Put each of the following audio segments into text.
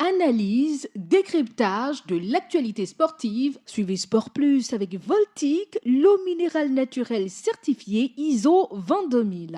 analyse, décryptage de l'actualité sportive. Suivez Sport Plus avec Voltic, l'eau minérale naturelle certifiée ISO 22000.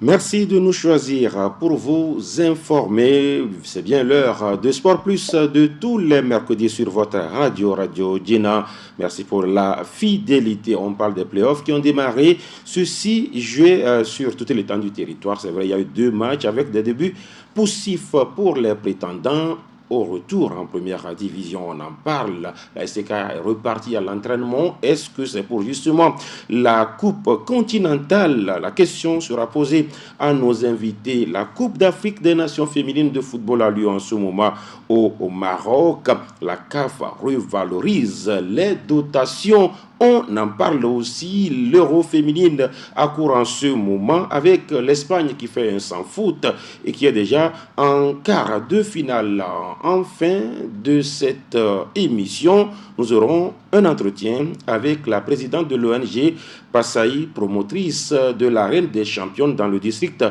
Merci de nous choisir pour vous informer. C'est bien l'heure de Sport Plus de tous les mercredis sur votre Radio Djena. Merci pour la fidélité. On parle des playoffs qui ont démarré. Ceux-ci jouaient sur toute l'étendue du territoire. C'est vrai, il y a eu 2 matchs avec des débuts poussifs pour les prétendants. Au retour en première division, on en parle. La SCK est repartie à l'entraînement. Est-ce que c'est pour justement la Coupe continentale? La question sera posée à nos invités. La Coupe d'Afrique des Nations féminines de football a lieu en ce moment au Maroc. La CAF revalorise les dotations. On en parle aussi, l'Euro féminine accourt en ce moment avec l'Espagne qui fait un sans faute et qui est déjà en quart de finale. En fin de cette émission, nous aurons un entretien avec la présidente de l'ONG Passaï, promotrice de la Reine des Championnes dans le district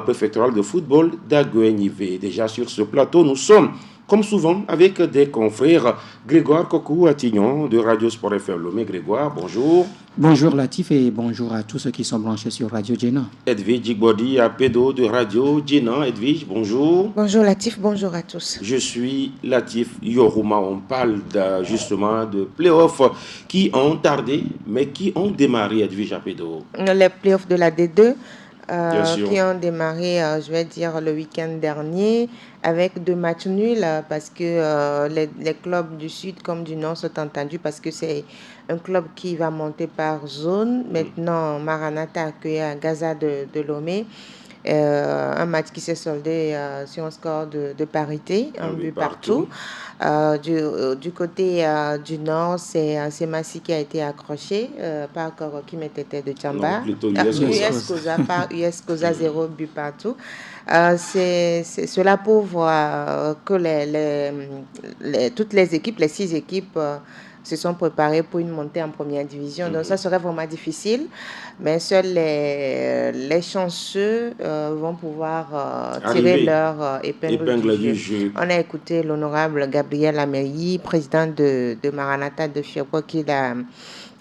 préfectoral de football d'Aguenivé. Déjà sur ce plateau, nous sommes comme souvent, avec des confrères. Grégoire Kokou-Attignon de Radio Sport FM Lomé. Grégoire, bonjour. Bonjour Latif et bonjour à tous ceux qui sont branchés sur Radio Djena. Edwige Jigbodi Apedo de Radio Djena. Edwige, bonjour. Bonjour Latif, bonjour à tous. Je suis Latif Yoruma. On parle justement de playoffs qui ont tardé, mais qui ont démarré, Edwige Apedo. Les playoffs de la D2 qui ont démarré, je vais dire, le week-end dernier avec 2 matchs nuls parce que les clubs du Sud comme du Nord sont entendus parce que c'est un club qui va monter par zone. Maintenant, Maranatha a accueilli à Gaza de Lomé. Un match qui s'est soldé sur un score de parité, un but partout. Du côté du Nord, c'est Massi qui a été accroché par qui mettait de Tchamba. US Koza par US Koza 0 but partout. C'est cela pour voir que toutes les équipes, les 6 équipes se sont préparées pour une montée en première division. Donc ça serait vraiment difficile, mais seuls les chanceux vont pouvoir tirer leur épingle du jeu. On a écouté l'honorable Gabriel Ameyi, président de Maranatha de Fiapo,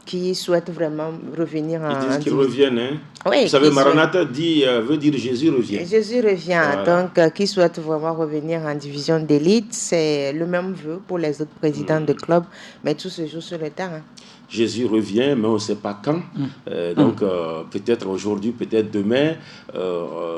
qui souhaite vraiment revenir en... Ils disent qu'ils reviennent, hein? Oui. Vous savez, Maranatha veut dire Jésus revient. Jésus revient, voilà. Donc qui souhaite vraiment revenir en division d'élite. C'est le même vœu pour les autres présidents de clubs, mais tout se joue sur le terrain. Jésus revient, mais on ne sait pas quand. Donc, peut-être aujourd'hui, peut-être demain.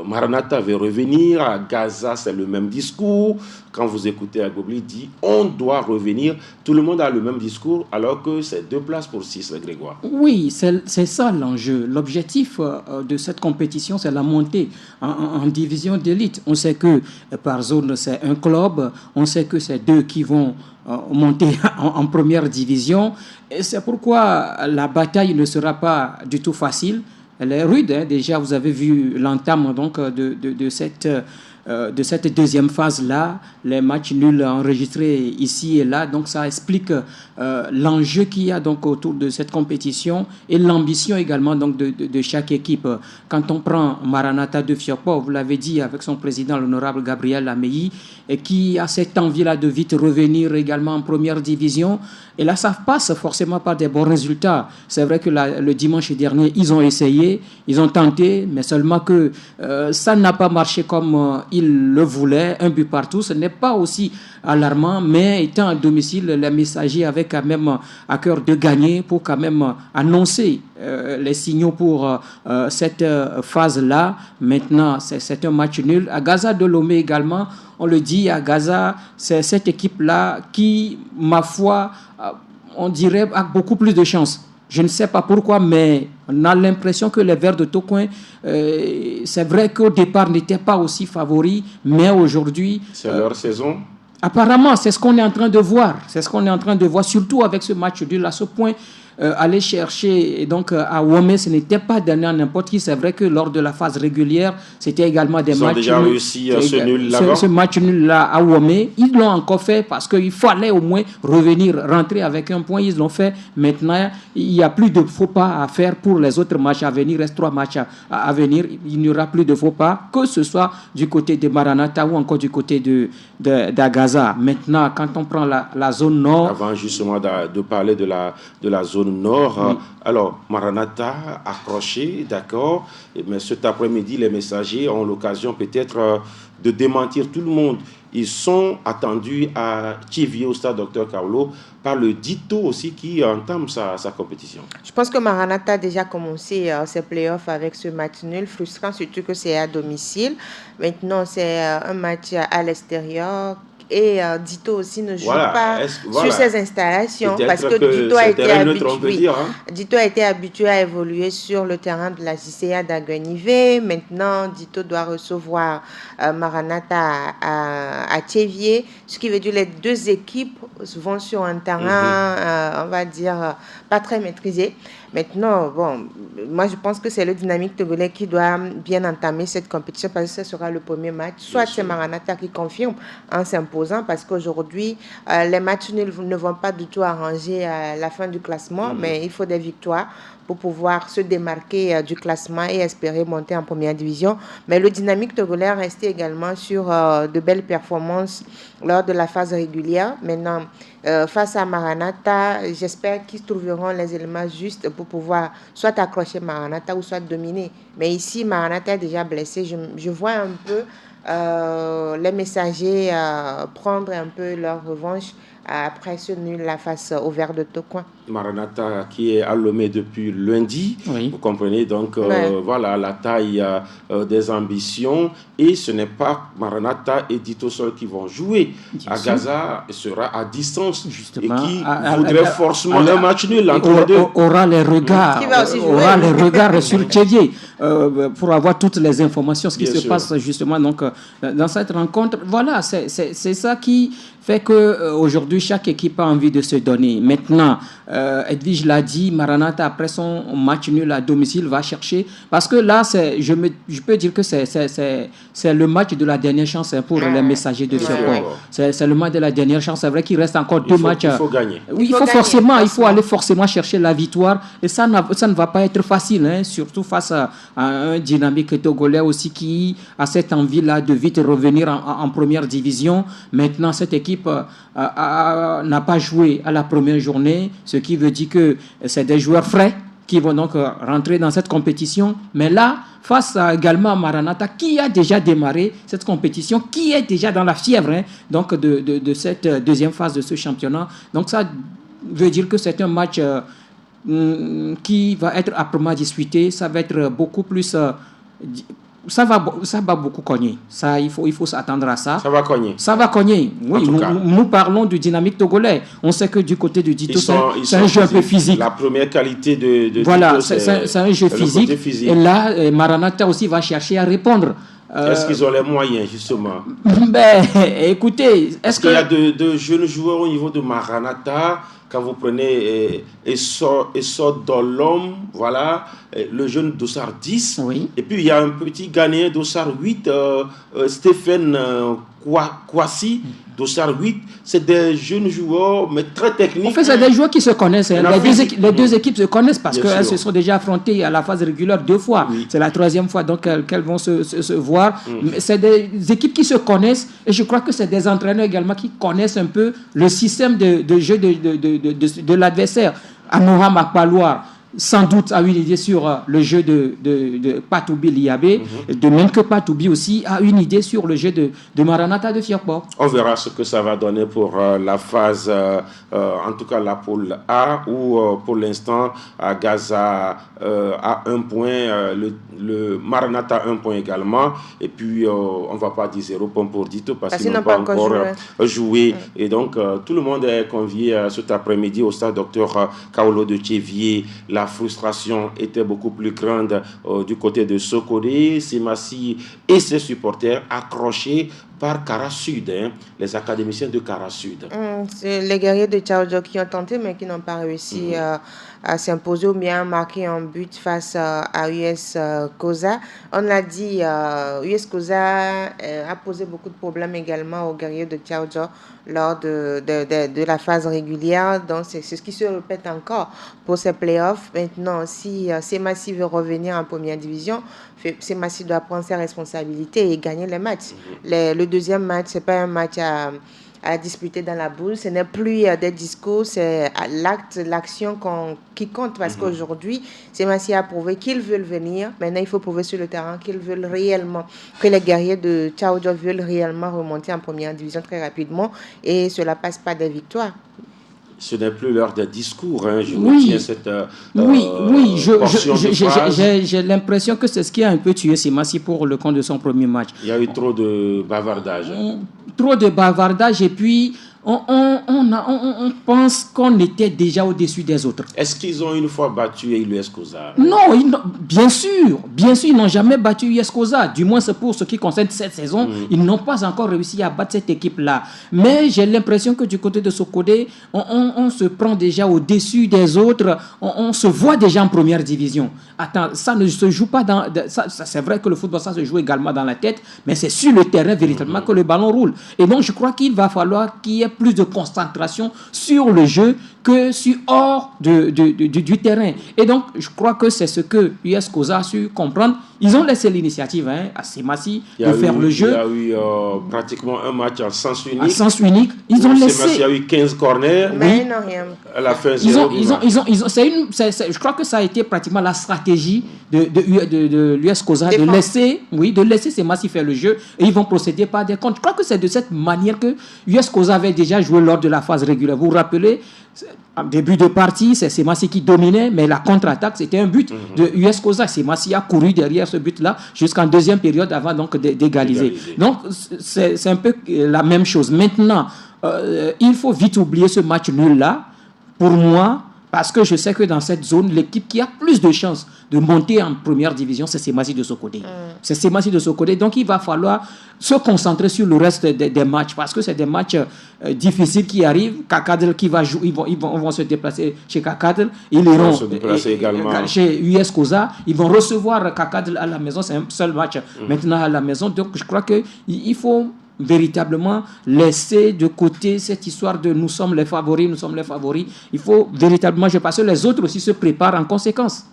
Maranatha veut revenir. À Gaza, c'est le même discours. Quand vous écoutez Agobli, il dit on doit revenir. Tout le monde a le même discours, alors que c'est 2 places pour 6, Grégoire. Oui, c'est ça l'enjeu. L'objectif de cette compétition, c'est la montée en division d'élite. On sait que par zone, c'est un club. On sait que c'est 2 qui vont monter en première division. Et c'est pourquoi la bataille ne sera pas du tout facile. Elle est rude, hein. Déjà, vous avez vu l'entame donc, de cette deuxième phase-là, les matchs nuls enregistrés ici et là. Donc, ça explique l'enjeu qu'il y a donc, autour de cette compétition et l'ambition également donc, de chaque équipe. Quand on prend Maranatha de Fiokpo, vous l'avez dit avec son président, l'honorable Gabriel Ameyi, et qui a cette envie-là de vite revenir également en première division. Et là, ça passe forcément par des bons résultats. C'est vrai que le dimanche dernier, ils ont essayé, ils ont tenté, mais seulement que ça n'a pas marché comme ils le voulaient. Un but partout, ce n'est pas aussi alarmant, mais étant à domicile, les messagers avaient quand même à cœur de gagner pour quand même annoncer les signaux pour cette phase-là. Maintenant, c'est un match nul. À Gaza de Lomé également, on le dit, à Gaza, c'est cette équipe-là qui, ma foi, on dirait, a beaucoup plus de chance. Je ne sais pas pourquoi, mais on a l'impression que les Verts de Tocoin, c'est vrai qu'au départ, n'étaient pas aussi favoris, mais aujourd'hui... C'est leur saison. Apparemment, c'est ce qu'on est en train de voir. C'est ce qu'on est en train de voir, surtout avec ce match nul. À ce point, aller chercher donc à Womé, ce n'était pas donné à n'importe qui. C'est vrai que lors de la phase régulière, c'était également des matchs. Ils ont déjà réussi ce nul là-bas. Ce match nul là à Womé, ils l'ont encore fait parce qu'il fallait au moins revenir, rentrer avec un point. Ils l'ont fait. Maintenant, il n'y a plus de faux pas à faire pour les autres matchs à venir. Il reste 3 matchs à venir. Il n'y aura plus de faux pas, que ce soit du côté de Maranatha ou encore du côté d'Agaza. Maintenant, quand on prend la zone nord... Avant justement de parler de la zone nord, alors Maranatha accroché, d'accord, mais cet après-midi, les messagers ont l'occasion peut-être de démentir tout le monde. Ils sont attendus à Thiévié au stade Dr Kaolo par le Dito aussi qui entame sa compétition. Je pense que Maranatha a déjà commencé ses playoffs avec ce match nul, frustrant surtout que c'est à domicile. Maintenant, c'est un match à l'extérieur. Et Dito aussi ne joue pas sur ses installations parce que Dito a été habitué à évoluer sur le terrain de la JCA d'Aguenivé. Maintenant, Dito doit recevoir Maranatha à Thiévié, ce qui veut dire que les deux équipes vont sur un terrain, on va dire, pas très maîtrisé. Maintenant, bon, moi je pense que c'est le Dynamique Togolais qui doit bien entamer cette compétition parce que ce sera le premier match. Soit c'est Maranatha qui confirme en s'imposant parce qu'aujourd'hui, les matchs ne vont pas du tout arranger la fin du classement, mais il faut des victoires pour pouvoir se démarquer du classement et espérer monter en première division. Mais le Dynamique Togolais est resté également sur de belles performances lors de la phase régulière. Maintenant, face à Maranatha, j'espère qu'ils trouveront les éléments justes pour pouvoir soit accrocher Maranatha ou soit dominer. Mais ici, Maranatha est déjà blessé. Je vois un peu les messagers prendre un peu leur revanche après ce nul la face au Vert de Tocoin. Maranatha qui est à Lomé depuis lundi, vous comprenez, donc voilà la taille des ambitions, et ce n'est pas Maranatha et Dito Sol qui vont jouer. Agaza sera à distance. Justement, et qui voudrait forcément un match nul entre les deux. Aura les regards sur Thiévié pour avoir toutes les informations, ce qui se passe justement donc, dans cette rencontre. Voilà, c'est ça qui fait qu'aujourd'hui, chaque équipe a envie de se donner. Maintenant, Edwige l'a dit, Maranatha, après son match nul à domicile, va chercher. Parce que là, je peux dire que c'est le match de la dernière chance pour les messagers de Fioport. C'est le match de la dernière chance. C'est vrai qu'il reste encore 2 matchs. Il faut gagner. Oui, il faut aller forcément chercher la victoire. Et ça ne va pas être facile, hein, surtout face à un Dynamique Togolais aussi qui a cette envie-là de vite revenir en première division. Maintenant, cette équipe n'a pas joué à la première journée, ce qui veut dire que c'est des joueurs frais qui vont donc rentrer dans cette compétition. Mais là, face également à Maranatha, qui a déjà démarré cette compétition, qui est déjà dans la fièvre donc de cette deuxième phase de ce championnat. Donc ça veut dire que c'est un match qui va être âprement disputé. Ça va être beaucoup plus... Ça va beaucoup cogner. Ça, il faut s'attendre à ça. Ça va cogner. Ça va cogner. Oui, nous parlons du Dynamique Togolais. On sait que du côté de Dito, c'est un jeu un peu physique. La première qualité de voilà, Dito, c'est un jeu physique. Et là, Maranatha aussi va chercher à répondre. Est-ce qu'ils ont les moyens, justement? Écoutez, est-ce qu'il y a de jeunes joueurs au niveau de Maranatha? Quand vous prenez Essor Dolom, voilà, le jeune Dossard 10, et puis il y a un petit Ghanéen Dossard 8, Stéphane Kouassi, Dossard 8, c'est des jeunes joueurs, mais très techniques. En fait, c'est des joueurs qui se connaissent. Les deux équipes se connaissent parce qu'elles se sont déjà affrontées à la phase régulière 2 fois. Oui. C'est la 3e fois donc qu'elles vont se voir. C'est des équipes qui se connaissent et je crois que c'est des entraîneurs également qui connaissent un peu le système de jeu de l'adversaire. Anoura Makpaloir, sans doute a une idée sur le jeu de Patoubi Liabé, de même que Patoubi aussi a une idée sur le jeu de Maranatha de Fioport. On verra ce que ça va donner pour la phase, en tout cas la poule A, où pour l'instant Agaza a 1 point, le Maranatha 1 point également, et puis on ne va pas dire 0 point pour Dito parce qu'ils n'ont pas encore joué. Et donc tout le monde est convié cet après-midi au stade Dr Kaolo de Thiévié. La frustration était beaucoup plus grande du côté de Sokoré, Semassi et ses supporters accrochés par Cara Sud, les académiciens de Cara Sud. C'est les guerriers de Tchaoudjo qui ont tenté, mais qui n'ont pas réussi à s'imposer ou bien marquer un but face à US Koza. On l'a dit, US Koza a posé beaucoup de problèmes également aux guerriers de Tchaoudjo lors de la phase régulière. Donc, c'est ce qui se répète encore pour ces playoffs. Maintenant, si Semassi veut revenir en première division, Semassi doit prendre ses responsabilités et gagner les matchs. Le deuxième match, ce n'est pas un match à disputer dans la boule. Ce n'est plus des discours, c'est l'action qui compte. Parce qu'aujourd'hui, Semassi a prouvé qu'ils veulent venir. Maintenant, il faut prouver sur le terrain qu'ils veulent réellement, que les guerriers de Tchaoudjo veulent réellement remonter en première division très rapidement. Et cela passe par des victoires. Ce n'est plus l'heure des discours, je retiens cette j'ai l'impression que c'est ce qui a un peu tué Semassi pour le compte de son premier match. Il y a eu trop de bavardage. Trop de bavardage et puis on pense qu'on était déjà au-dessus des autres. Est-ce qu'ils ont une fois battu l'US Koza? Non, bien sûr, ils n'ont jamais battu l'US Koza. Du moins, c'est pour ce qui concerne cette saison. Ils n'ont pas encore réussi à battre cette équipe-là. Mais j'ai l'impression que du côté de Sokode, on se prend déjà au-dessus des autres. On se voit déjà en première division. Attends, ça ne se joue pas dans... c'est vrai que le football, ça se joue également dans la tête, mais c'est sur le terrain véritablement que le ballon roule. Et donc, je crois qu'il va falloir qu'il y ait plus de concentration sur le jeu que sur hors du terrain. Et donc, je crois que c'est ce que US Koza a su comprendre. Ils ont laissé l'initiative à Semassi de faire le jeu. Il y a eu pratiquement un match en sens unique. En sens unique. Ils ont laissé... Semassi a eu 15 corners. Mais non, rien. À la fin, je crois que ça a été pratiquement la stratégie de l'US Koza de laisser Semassi faire le jeu et ils vont procéder par des comptes. Je crois que c'est de cette manière que US Koza avait déjà joué lors de la phase régulière. Vous vous rappelez, en début de partie, c'est Semassi qui dominait, mais la contre-attaque, c'était un but de US Koza. Semassi a couru derrière ce but-là jusqu'en deuxième période avant donc d'égaliser. Donc, c'est un peu la même chose. Maintenant, il faut vite oublier ce match nul-là, pour moi, parce que je sais que dans cette zone, l'équipe qui a plus de chances de monter en première division, c'est Semassi de Sokode. C'est Semassi de Sokode. Donc, il va falloir se concentrer sur le reste des matchs parce que c'est des matchs difficiles qui arrivent. Kakadel qui va jouer, ils vont se déplacer chez Kakadel. Ils iront se déplacer également chez US Koza. Ils vont recevoir Kakadel à la maison. C'est un seul match maintenant à la maison. Donc, je crois qu'il faut véritablement laisser de côté cette histoire de nous sommes les favoris. Il faut véritablement, je pense que les autres aussi se préparent en conséquence.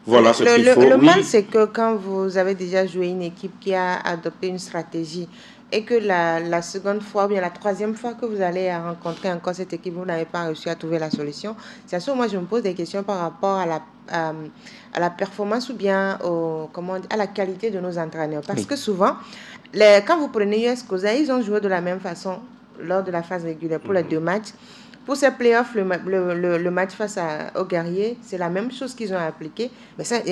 Voilà ce qu'il faut. Le mal, c'est que quand vous avez déjà joué une équipe qui a adopté une stratégie et que la seconde fois ou bien la troisième fois que vous allez rencontrer encore cette équipe, vous n'avez pas réussi à trouver la solution, c'est à ce moment moi je me pose des questions par rapport à la performance ou bien à la qualité de nos entraîneurs. Parce que souvent, quand vous prenez US Koza, ils ont joué de la même façon lors de la phase régulière pour les deux matchs. Pour ces playoffs, le match face aux guerriers, c'est la même chose qu'ils ont appliqué.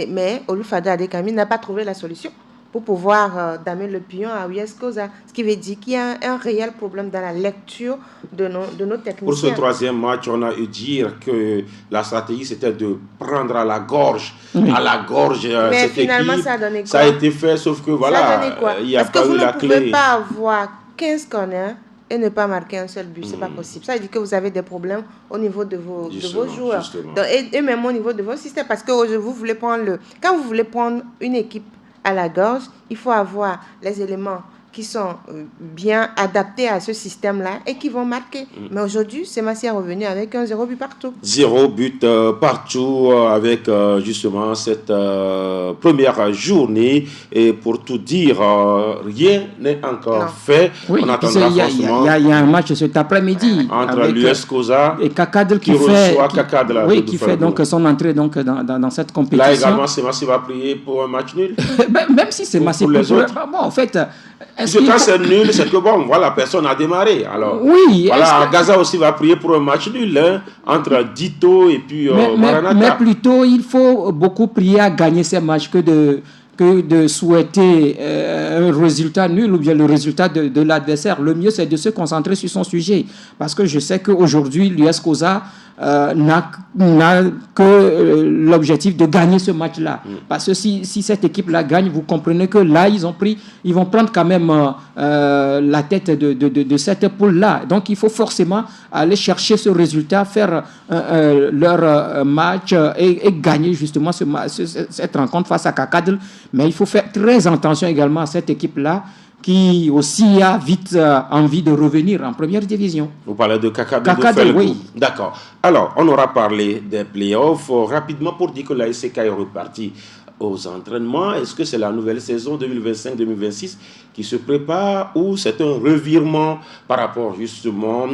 Mais Olufada Adekami n'a pas trouvé la solution pour pouvoir damer le pion à US Koza. Ce qui veut dire qu'il y a un réel problème dans la lecture de nos techniciens. Pour ce troisième match, on a eu dire que la stratégie, c'était de prendre à la gorge. À la gorge, mais cette finalement, équipe. Ça a donné quoi? Ça a été fait, sauf que voilà, il n'y a pas eu la clé. Parce que vous ne pouvez pas avoir 15 corners et ne pas marquer un seul but. C'est pas possible. Ça veut dire que vous avez des problèmes au niveau de vos joueurs. Donc, et même au niveau de vos systèmes. Parce que vous voulez quand vous voulez prendre une équipe à la gorge, il faut avoir les éléments qui sont bien adaptés à ce système-là et qui vont marquer. Mais aujourd'hui, Semassi est revenu avec un 0 but partout. 0 but partout avec justement cette première journée. Et pour tout dire, rien n'est encore fait. Oui, on attendra forcément. Il y a un match cet après-midi entre l'US Koza et Kakadel qui fait donc son entrée donc dans cette compétition. Là également, Semassi va prier pour un match nul. Même si Semassi pour les autres. Bon, en fait. Quand c'est nul, c'est que bon, voilà, personne n'a démarré. Alors, oui, voilà, Gaza aussi va prier pour un match nul entre Dito et puis Maranatha. Mais plutôt, il faut beaucoup prier à gagner ces matchs que que de souhaiter un résultat nul ou bien le résultat de l'adversaire. Le mieux, c'est de se concentrer sur son sujet. Parce que je sais qu'aujourd'hui, l'US Cosa n'a que l'objectif de gagner ce match-là. Parce que si cette équipe-là gagne, vous comprenez que là, ils vont prendre quand même la tête de cette poule-là. Donc, il faut forcément aller chercher ce résultat, faire leur match et gagner justement cette rencontre face à Kakadl. Mais il faut faire très attention également à cette équipe-là qui aussi a vite envie de revenir en première division. Vous parlez de Kakadl, oui. D'accord. Alors, on aura parlé des playoffs rapidement pour dire que la SCK est repartie aux entraînements. Est-ce que c'est la nouvelle saison 2025-2026 qui se prépare ou c'est un revirement par rapport justement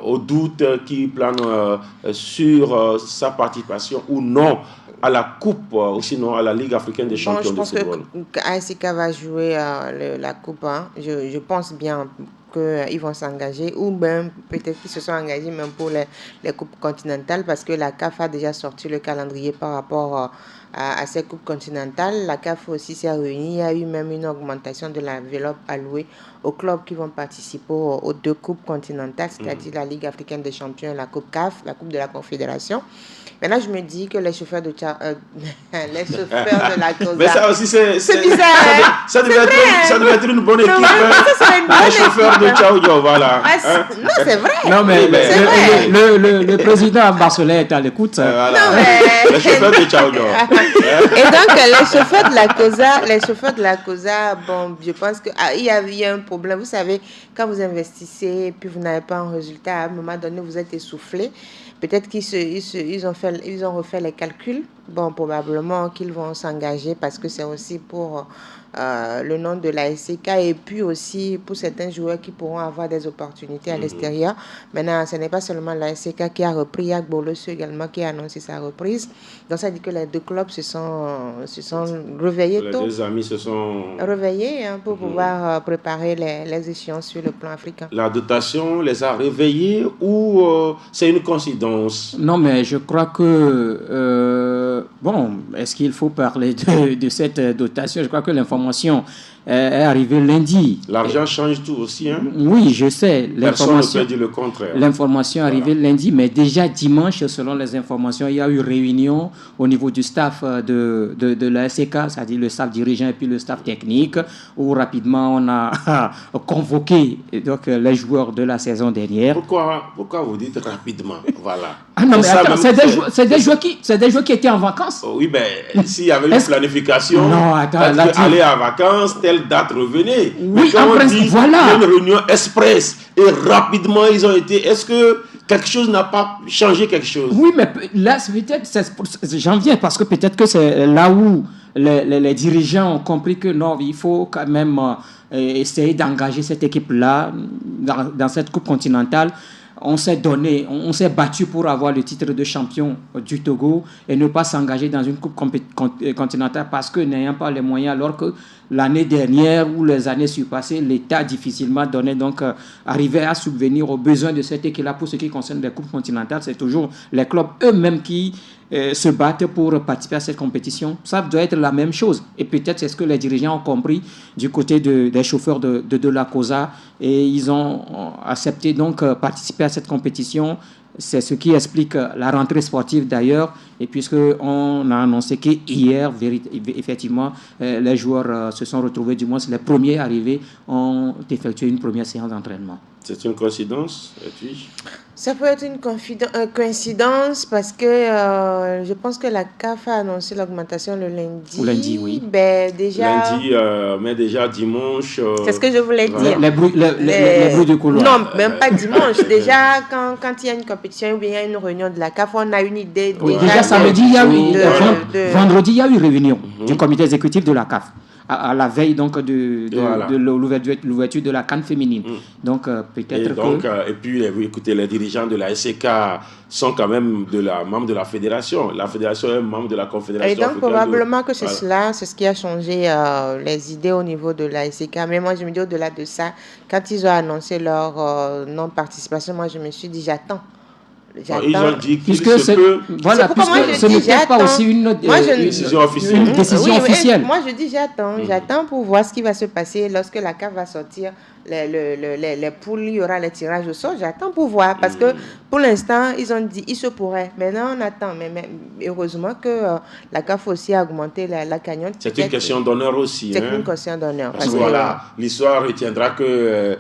aux doutes qui planent sur sa participation ou non à la Coupe ou sinon à la Ligue africaine des champions de football? Je pense que ASK va jouer la Coupe. Je pense bien qu'ils vont s'engager ou même peut-être qu'ils se sont engagés même pour les Coupes continentales parce que la CAF a déjà sorti le calendrier par rapport à ces Coupes continentales. La CAF aussi s'est réunie. Il y a eu même une augmentation de l'enveloppe allouée aux clubs qui vont participer aux 2 Coupes continentales, c'est-à-dire la Ligue africaine des champions et la Coupe CAF, la Coupe de la Confédération. Maintenant, je me dis que les chauffeurs de les chauffeurs de la Cosa. Mais ça aussi, c'est bizarre. Ça devait être une bonne équipe. Les chauffeurs de Tchaoudjo, voilà. Non, c'est vrai. Non, mais le président Barcelet est à l'écoute. Voilà. Les chauffeurs de Tchaoudjo. Et donc, les chauffeurs de la Cosa, bon, je pense qu'il y a un problème. Vous savez, quand vous investissez et puis vous n'avez pas un résultat, à un moment donné, vous êtes essoufflé. Peut-être qu'ils ont refait les calculs. Bon, probablement qu'ils vont s'engager parce que c'est aussi pour le nom de la SCK et puis aussi pour certains joueurs qui pourront avoir des opportunités à l'extérieur. Maintenant, ce n'est pas seulement la SCK qui a repris, il y a Gbolosu également qui a annoncé sa reprise. Donc, ça dit que les 2 clubs se sont réveillés tôt. Les 2 amis se sont réveillés pour pouvoir préparer les échéances sur le plan africain. La dotation les a réveillés ou c'est une coïncidence? Non, mais je crois que est-ce qu'il faut parler de cette dotation? Je crois que l'information est arrivée lundi. L'argent change tout aussi, hein? Oui, je sais. Personne ne peut dire le contraire. L'information est arrivée lundi, mais déjà dimanche, selon les informations, il y a eu réunion au niveau du staff de la SCK, c'est-à-dire le staff dirigeant et puis le staff technique, où rapidement on a convoqué donc, les joueurs de la saison dernière. Pourquoi vous dites rapidement? Voilà. Ah non, mais attends, c'est des joueurs qui étaient en vacances. Oui, ben, s'il y avait une planification, non, attends, aller en vacances, telle date, revenez. Oui, mais quand on dit voilà. une réunion express et rapidement ils ont été, est-ce que quelque chose n'a pas changé quelque chose? Oui, mais là, peut-être, j'en viens parce que peut-être que c'est là où les dirigeants ont compris que non, il faut quand même essayer d'engager cette équipe-là dans cette Coupe continentale. On s'est battu pour avoir le titre de champion du Togo et ne pas s'engager dans une coupe continentale parce que n'ayant pas les moyens, alors que l'année dernière ou les années surpassées, l'État difficilement donnait, donc arrivait à subvenir aux besoins de cette équipe-là. Pour ce qui concerne les coupes continentales, c'est toujours les clubs eux-mêmes qui se battent pour participer à cette compétition. Ça doit être la même chose. Et peut-être c'est ce que les dirigeants ont compris du côté des chauffeurs de la COSA et ils ont accepté donc participer à cette compétition. C'est ce qui explique la rentrée sportive d'ailleurs. Et puisqu'on a annoncé qu'hier, effectivement, les joueurs se sont retrouvés, du moins les premiers arrivés ont effectué une première séance d'entraînement. C'est une coïncidence, Edwige? Ça peut être une coïncidence parce que je pense que la CAF a annoncé l'augmentation le lundi. Lundi, oui. Ben, déjà... Lundi, mais déjà dimanche... C'est ce que je voulais dire. Les bruits de couloir. Non, même pas dimanche. Déjà, quand il y a une compétition ou bien il y a une réunion de la CAF, on a une idée. Oui, déjà samedi, vendredi, il y a eu réunion du comité exécutif de la CAF. À la veille donc de l'ouverture de la CAN féminine. Donc peut-être et puis écoutez, les dirigeants de la SCK sont quand même membres de la fédération. La fédération est membre de la confédération. Et donc probablement que c'est cela, c'est ce qui a changé les idées au niveau de la SCK. Mais moi je me dis au-delà de ça, quand ils ont annoncé leur non-participation, moi je me suis dit j'attends Ils ont dit qu'il puisque se peut... Voilà, puisque ce n'était pas aussi une décision officielle. Moi, je dis j'attends pour voir ce qui va se passer lorsque la CAF va sortir les poules, il y aura les tirages au sort. J'attends pour voir, parce que pour l'instant, ils ont dit, il se pourrait. Maintenant, on attend. Mais heureusement que la CAF aussi a augmenté la cagnotte. C'est une question d'honneur aussi. C'est une question d'honneur. Parce que voilà, l'histoire retiendra que,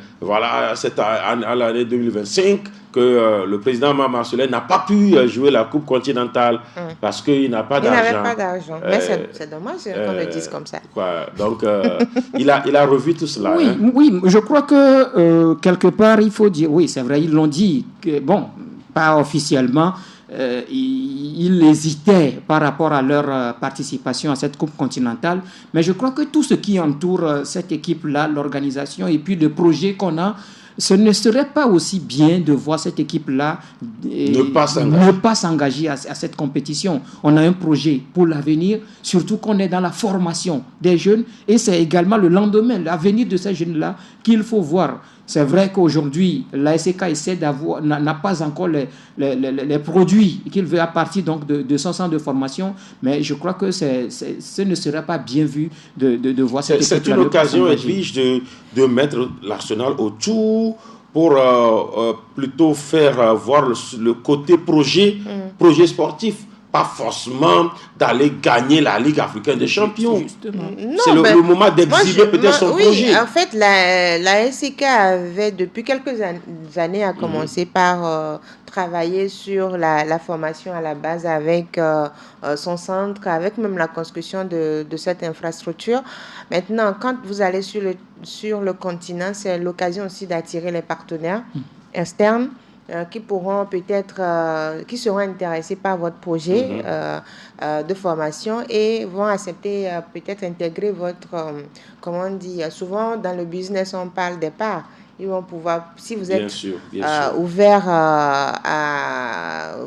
c'est à l'année 2025, que le président Mama Soleil n'a pas pu jouer la Coupe continentale parce qu'il n'a pas d'argent. Il n'avait pas d'argent. Mais c'est dommage qu'on le dise comme ça. Donc, il a revu tout cela. Oui, je crois que quelque part, il faut dire, oui, c'est vrai, ils l'ont dit, que, bon, pas officiellement, ils hésitaient par rapport à leur participation à cette Coupe continentale, mais je crois que tout ce qui entoure cette équipe-là, l'organisation et puis le projet qu'on a, ce ne serait pas aussi bien de voir cette équipe-là ne pas s'engager à cette compétition. On a un projet pour l'avenir, surtout qu'on est dans la formation des jeunes, et c'est également le lendemain, l'avenir de ces jeunes-là qu'il faut voir. C'est vrai qu'aujourd'hui, la SCK n'a pas encore les produits qu'il veut à partir donc de son centre de formation, mais je crois que ce ne serait pas bien vu de voir cette équipe. C'est une occasion, Edwige, de mettre l'Arsenal autour pour plutôt faire voir le côté projet sportif. Pas forcément d'aller gagner la Ligue africaine des champions. C'est le moment d'exhiber peut-être son projet. En fait, la SCK avait depuis quelques années a commencé par travailler sur la formation à la base avec son centre, avec même la construction de cette infrastructure. Maintenant, quand vous allez sur le continent, c'est l'occasion aussi d'attirer les partenaires externes qui pourront peut-être, qui seront intéressés par votre projet de formation et vont accepter peut-être intégrer votre, comment on dit, souvent dans le business on parle des parts. Ils vont pouvoir, si vous êtes ouvert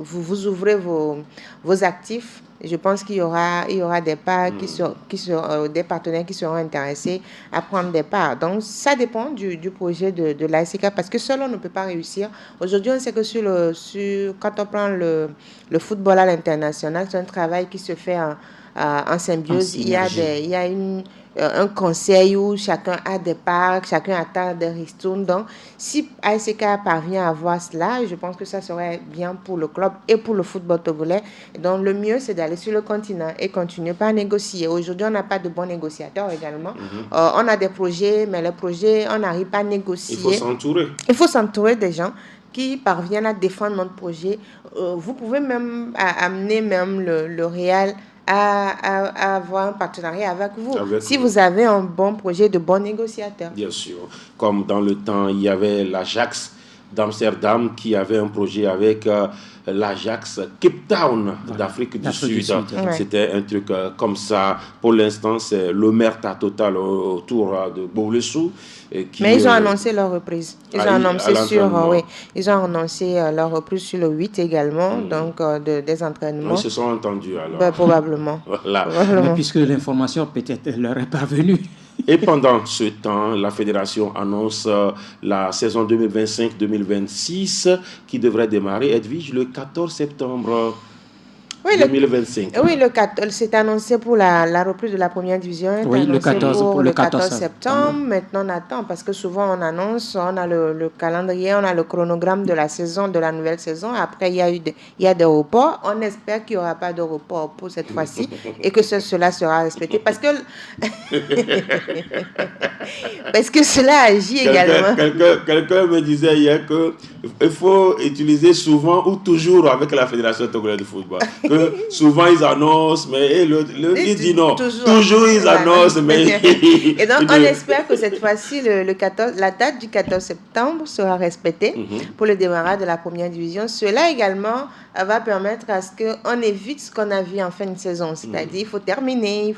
vous ouvrez vos actifs, je pense qu'il y aura des parts qui seront des partenaires qui seront intéressés à prendre des parts. Donc, ça dépend du projet de l'ASK parce que seul on ne peut pas réussir. Aujourd'hui, on sait que quand on prend le football à l'international, c'est un travail qui se fait en symbiose. Il y a un conseil où chacun a des parts, chacun attend des ristournes. Donc, si ASK parvient à avoir cela, je pense que ça serait bien pour le club et pour le football togolais. Donc, le mieux, c'est d'aller sur le continent et continuer par négocier. Aujourd'hui, on n'a pas de bons négociateurs également. On a des projets, mais les projets, on n'arrive pas à négocier. Il faut s'entourer des gens qui parviennent à défendre notre projet. Vous pouvez même amener même le Real à avoir un partenariat avec vous. Si vous avez un bon projet de bons négociateurs. Bien sûr. Comme dans le temps, il y avait l'Ajax d'Amsterdam qui avait un projet avec l'Ajax Cape Town d'Afrique du Sud. C'était un truc comme ça. Pour l'instant, c'est l'omerta totale autour de Boulessou. Mais ils ont annoncé leur reprise. Ils ont annoncé leur reprise sur le 8 également, donc des entraînements. Ils se sont entendus alors. Probablement. Voilà. Mais puisque l'information peut-être leur est parvenue. Et pendant ce temps, la fédération annonce la saison 2025-2026 qui devrait démarrer, Edwige, le 14 septembre 2025. C'est annoncé pour la reprise de la première division. Oui, le 14 septembre. Maintenant, on attend parce que souvent on annonce, on a le calendrier, on a le chronogramme de la saison, de la nouvelle saison. Après, il y a des reports. On espère qu'il n'y aura pas de report pour cette fois-ci et que cela sera respecté parce que cela agit également. Quelqu'un me disait hier qu'il faut utiliser souvent ou toujours avec la Fédération togolaise de football. Souvent ils annoncent, mais il dit non. Toujours ils annoncent, mais... Et donc on espère que cette fois-ci, la date du 14 septembre sera respectée pour le démarrage de la première division. Cela également va permettre à ce qu'on évite ce qu'on a vu en fin de saison. C'est-à-dire il faut terminer,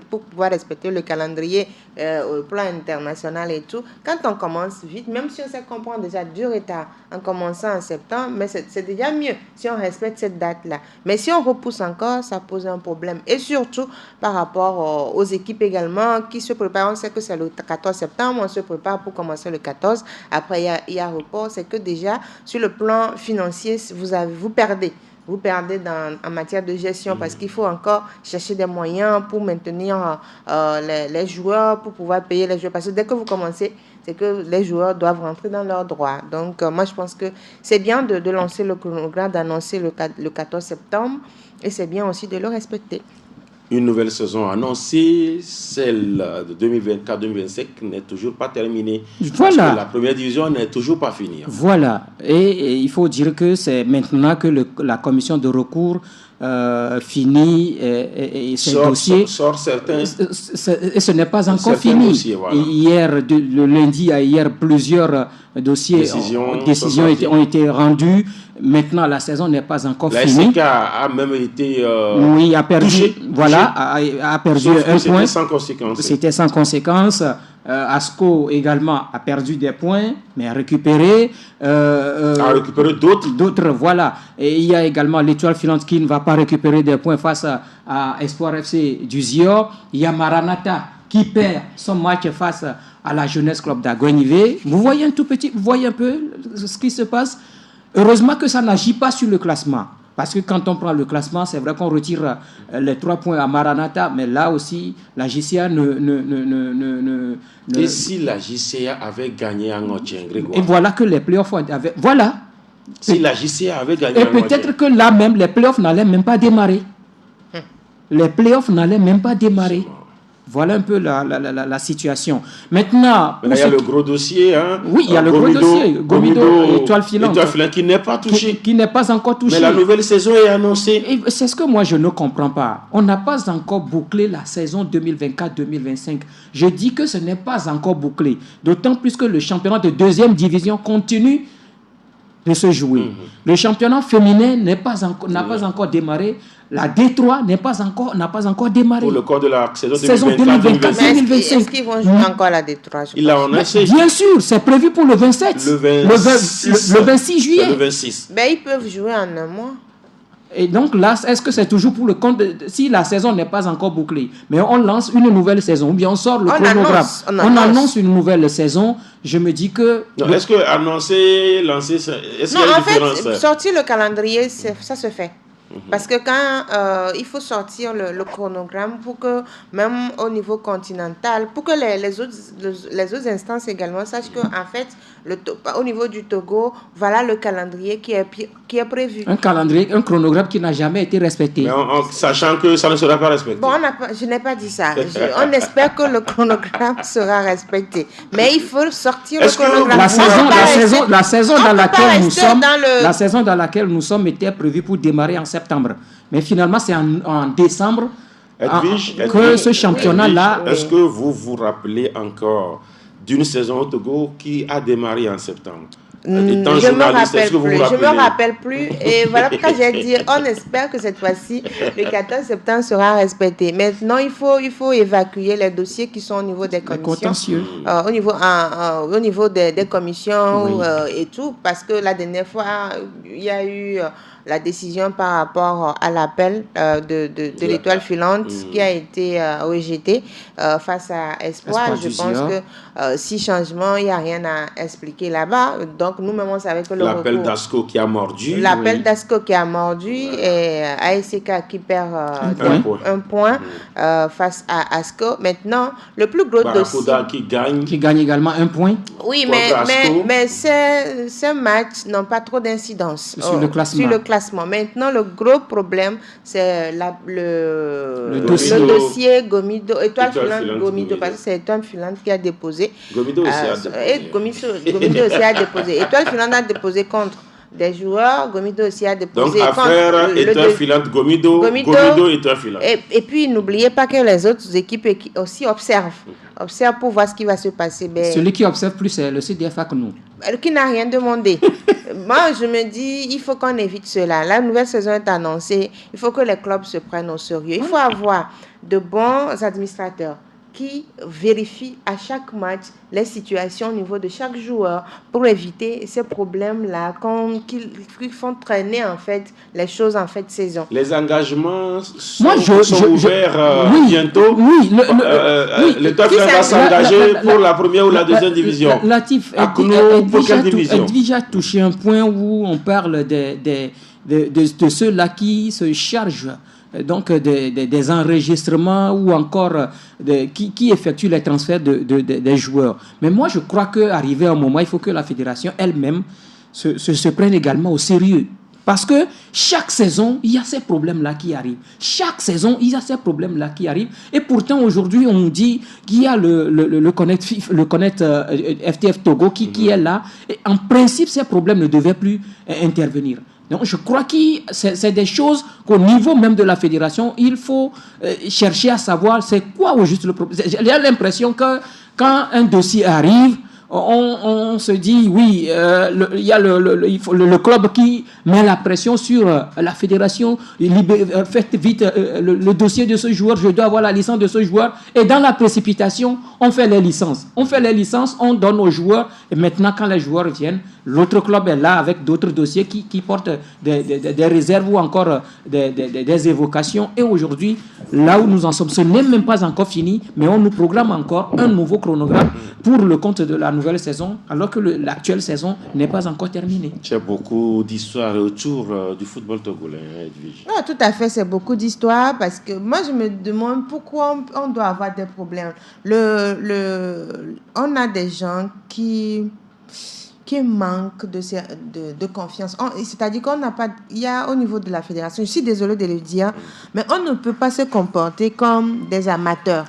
pour pouvoir respecter le calendrier au plan international et tout. Quand on commence vite, même si on sait qu'on prend déjà du retard en commençant en septembre, mais c'est déjà mieux si on respecte cette date-là. Mais si on repousse encore, ça pose un problème. Et surtout par rapport aux équipes également qui se préparent. On sait que c'est le 14 septembre, on se prépare pour commencer le 14. Après, il y a report. C'est que déjà, sur le plan financier, vous perdez. Vous perdez en matière de gestion parce qu'il faut encore chercher des moyens pour maintenir les joueurs, pour pouvoir payer les joueurs. Parce que dès que vous commencez, c'est que les joueurs doivent rentrer dans leurs droits. Donc, moi, je pense que c'est bien de lancer le chronogramme, d'annoncer le 14 septembre et c'est bien aussi de le respecter. Une nouvelle saison annoncée, celle de 2024-2025 n'est toujours pas terminée. Voilà. Parce que la première division n'est toujours pas finie. Voilà. Et il faut dire que c'est maintenant que la commission de recours finit ces dossiers. Sort certains. Et ce n'est pas encore fini. Dossiers, voilà. Le lundi à hier, plusieurs décisions ont été rendues. Maintenant, la saison n'est pas encore finie. La SK a même été oui, a perdu. Touché. Voilà, a perdu un point. C'était sans conséquence. C'était sans conséquence. ASCO également a perdu des points, mais a récupéré. A récupéré d'autres. D'autres, voilà. Et il y a également l'Étoile filante qui ne va pas récupérer des points face à Espoir FC du Zior. Il y a Maranatha qui perd son match face à la Jeunesse Club d'Aguenivé. Vous voyez un peu ce qui se passe. Heureusement que ça n'agit pas sur le classement. Parce que quand on prend le classement, c'est vrai qu'on retire les 3 points à Maranatha, mais là aussi, la JCA Et si la JCA avait gagné en Otien, Grégoire? Et voilà que les playoffs avaient... Voilà. Si la JCA avait gagné et en Otien. peut-être que là même, les playoffs n'allaient même pas démarrer. Les playoffs n'allaient même pas démarrer. Voilà un peu la situation. Maintenant... il y a le gros dossier. Hein, oui, il y a le gros dossier. Gomido, Étoile filante. Qui n'est pas touché. Qui n'est pas encore touché. Mais la nouvelle saison est annoncée. Et c'est ce que moi, je ne comprends pas. On n'a pas encore bouclé la saison 2024-2025. Je dis que ce n'est pas encore bouclé. D'autant plus que le championnat de 2e division continue de se jouer. Le championnat féminin n'a pas encore démarré. La D3 n'a pas encore démarré. Pour le corps de la saison 2024-2025. Est-ce qu'ils vont jouer encore la D3? Il a annoncé. Bien sûr, c'est prévu pour le 27. Le 26 juillet. Le 26. Mais ils peuvent jouer en un mois. Et donc là, est-ce que c'est toujours pour le compte si la saison n'est pas encore bouclée, mais on lance une nouvelle saison, ou bien on sort le chronogramme, on annonce une nouvelle saison, je me dis que... Non, est-ce que annoncer, lancer, est-ce qu'il y a une différence? En fait, sortir le calendrier, ça se fait. Parce que quand il faut sortir le chronogramme pour que, même au niveau continental, pour que les autres instances également sachent qu'en fait, au niveau du Togo, voilà le calendrier qui est prévu. Un calendrier, un chronogramme qui n'a jamais été respecté. Mais sachant que ça ne sera pas respecté. Bon, je n'ai pas dit ça. On espère que le chronogramme sera respecté. Mais il faut sortir le chronogramme. La saison dans laquelle nous sommes était prévue pour démarrer en septembre. Mais finalement, c'est en décembre que ce championnat-là... Est-ce que vous vous rappelez encore d'une saison au Togo qui a démarré en septembre? Je me rappelle plus. Et voilà pourquoi j'ai dit, on espère que cette fois-ci, le 14 septembre sera respecté. Maintenant, il faut évacuer les dossiers qui sont au niveau des commissions. Au niveau des commissions et tout. Parce que la dernière fois, il y a eu... la décision par rapport à l'appel de l'Étoile filante qui a été rejeté face à Espoir. Je pense que si changement, il n'y a rien à expliquer là-bas. Donc, nous-mêmes, on savait que l'appel d'Asco qui a mordu. L'appel d'Asco qui a mordu et ASK qui perd un point face à Asco. Maintenant, le plus gros dossier... qui gagne également un point. Oui, mais ces matchs n'ont pas trop d'incidence sur le classement. Maintenant, le gros problème, c'est le dossier Gomido, Étoile filante Gomido, parce que c'est Étoile filante qui a déposé. Gomido aussi a déposé. Gomido aussi a déposé. Étoile filante a déposé contre des joueurs. Gomido aussi a déposé contre... Donc, affaire Étoile filante Gomido, Étoile filante. Et puis, n'oubliez pas que les autres équipes aussi observent pour voir ce qui va se passer. Celui qui observe plus, c'est le CDFA que nous. Qui n'a rien demandé. Moi, je me dis, il faut qu'on évite cela. La nouvelle saison est annoncée. Il faut que les clubs se prennent au sérieux. Il faut avoir de bons administrateurs qui vérifie à chaque match les situations au niveau de chaque joueur pour éviter ces problèmes-là qui font traîner en fait les choses en fait saison. Les engagements sont ouverts bientôt. Oui, le va s'engager pour la première ou la deuxième division. Latif, déjà touché un point où on parle de ceux-là qui se chargent donc des enregistrements ou encore qui effectuent les transferts des joueurs. Mais moi, je crois qu'arrivé un moment, il faut que la fédération elle-même se prenne également au sérieux. Parce que chaque saison, il y a ces problèmes-là qui arrivent. Chaque saison, il y a ces problèmes-là qui arrivent. Et pourtant, aujourd'hui, on dit qu'il y a le Connect FTF Togo qui est là. Et en principe, ces problèmes ne devaient plus intervenir. Donc, je crois que c'est des choses qu'au niveau même de la fédération, il faut chercher à savoir c'est quoi au juste le problème. J'ai l'impression que quand un dossier arrive, on se dit, oui, il y a le club qui met la pression sur la fédération. Faites vite le dossier de ce joueur, je dois avoir la licence de ce joueur. Et dans la précipitation, on fait les licences. On donne aux joueurs. Et maintenant, quand les joueurs viennent, l'autre club est là avec d'autres dossiers qui portent des réserves ou encore des évocations. Et aujourd'hui, là où nous en sommes, ce n'est même pas encore fini, mais on nous programme encore un nouveau chronogramme pour le compte de la nouvelle saison, alors que l'actuelle saison n'est pas encore terminée. Il y a beaucoup d'histoires autour du football togolais, Edwige. Non, tout à fait, c'est beaucoup d'histoires parce que moi, je me demande pourquoi on doit avoir des problèmes. On a des gens qui manquent de confiance. C'est-à-dire qu'on n'a pas... Il y a au niveau de la fédération, je suis désolée de le dire, mais on ne peut pas se comporter comme des amateurs.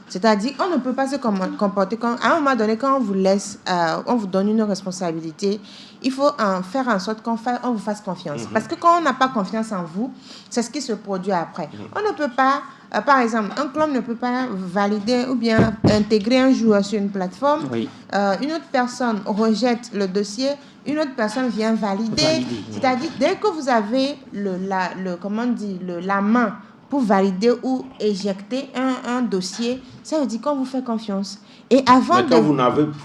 C'est-à-dire qu'on ne peut pas se comporter comme... À un moment donné, quand on vous laisse, on vous donne une responsabilité, il faut faire en sorte qu'on vous fasse confiance. Parce que quand on n'a pas confiance en vous, c'est ce qui se produit après. On ne peut pas... par exemple, un club ne peut pas valider ou bien intégrer un joueur sur une plateforme. Oui. Une autre personne rejette le dossier, une autre personne vient valider. C'est-à-dire, dès que vous avez la main pour valider ou éjecter un dossier, ça veut dire qu'on vous fait confiance. Et avant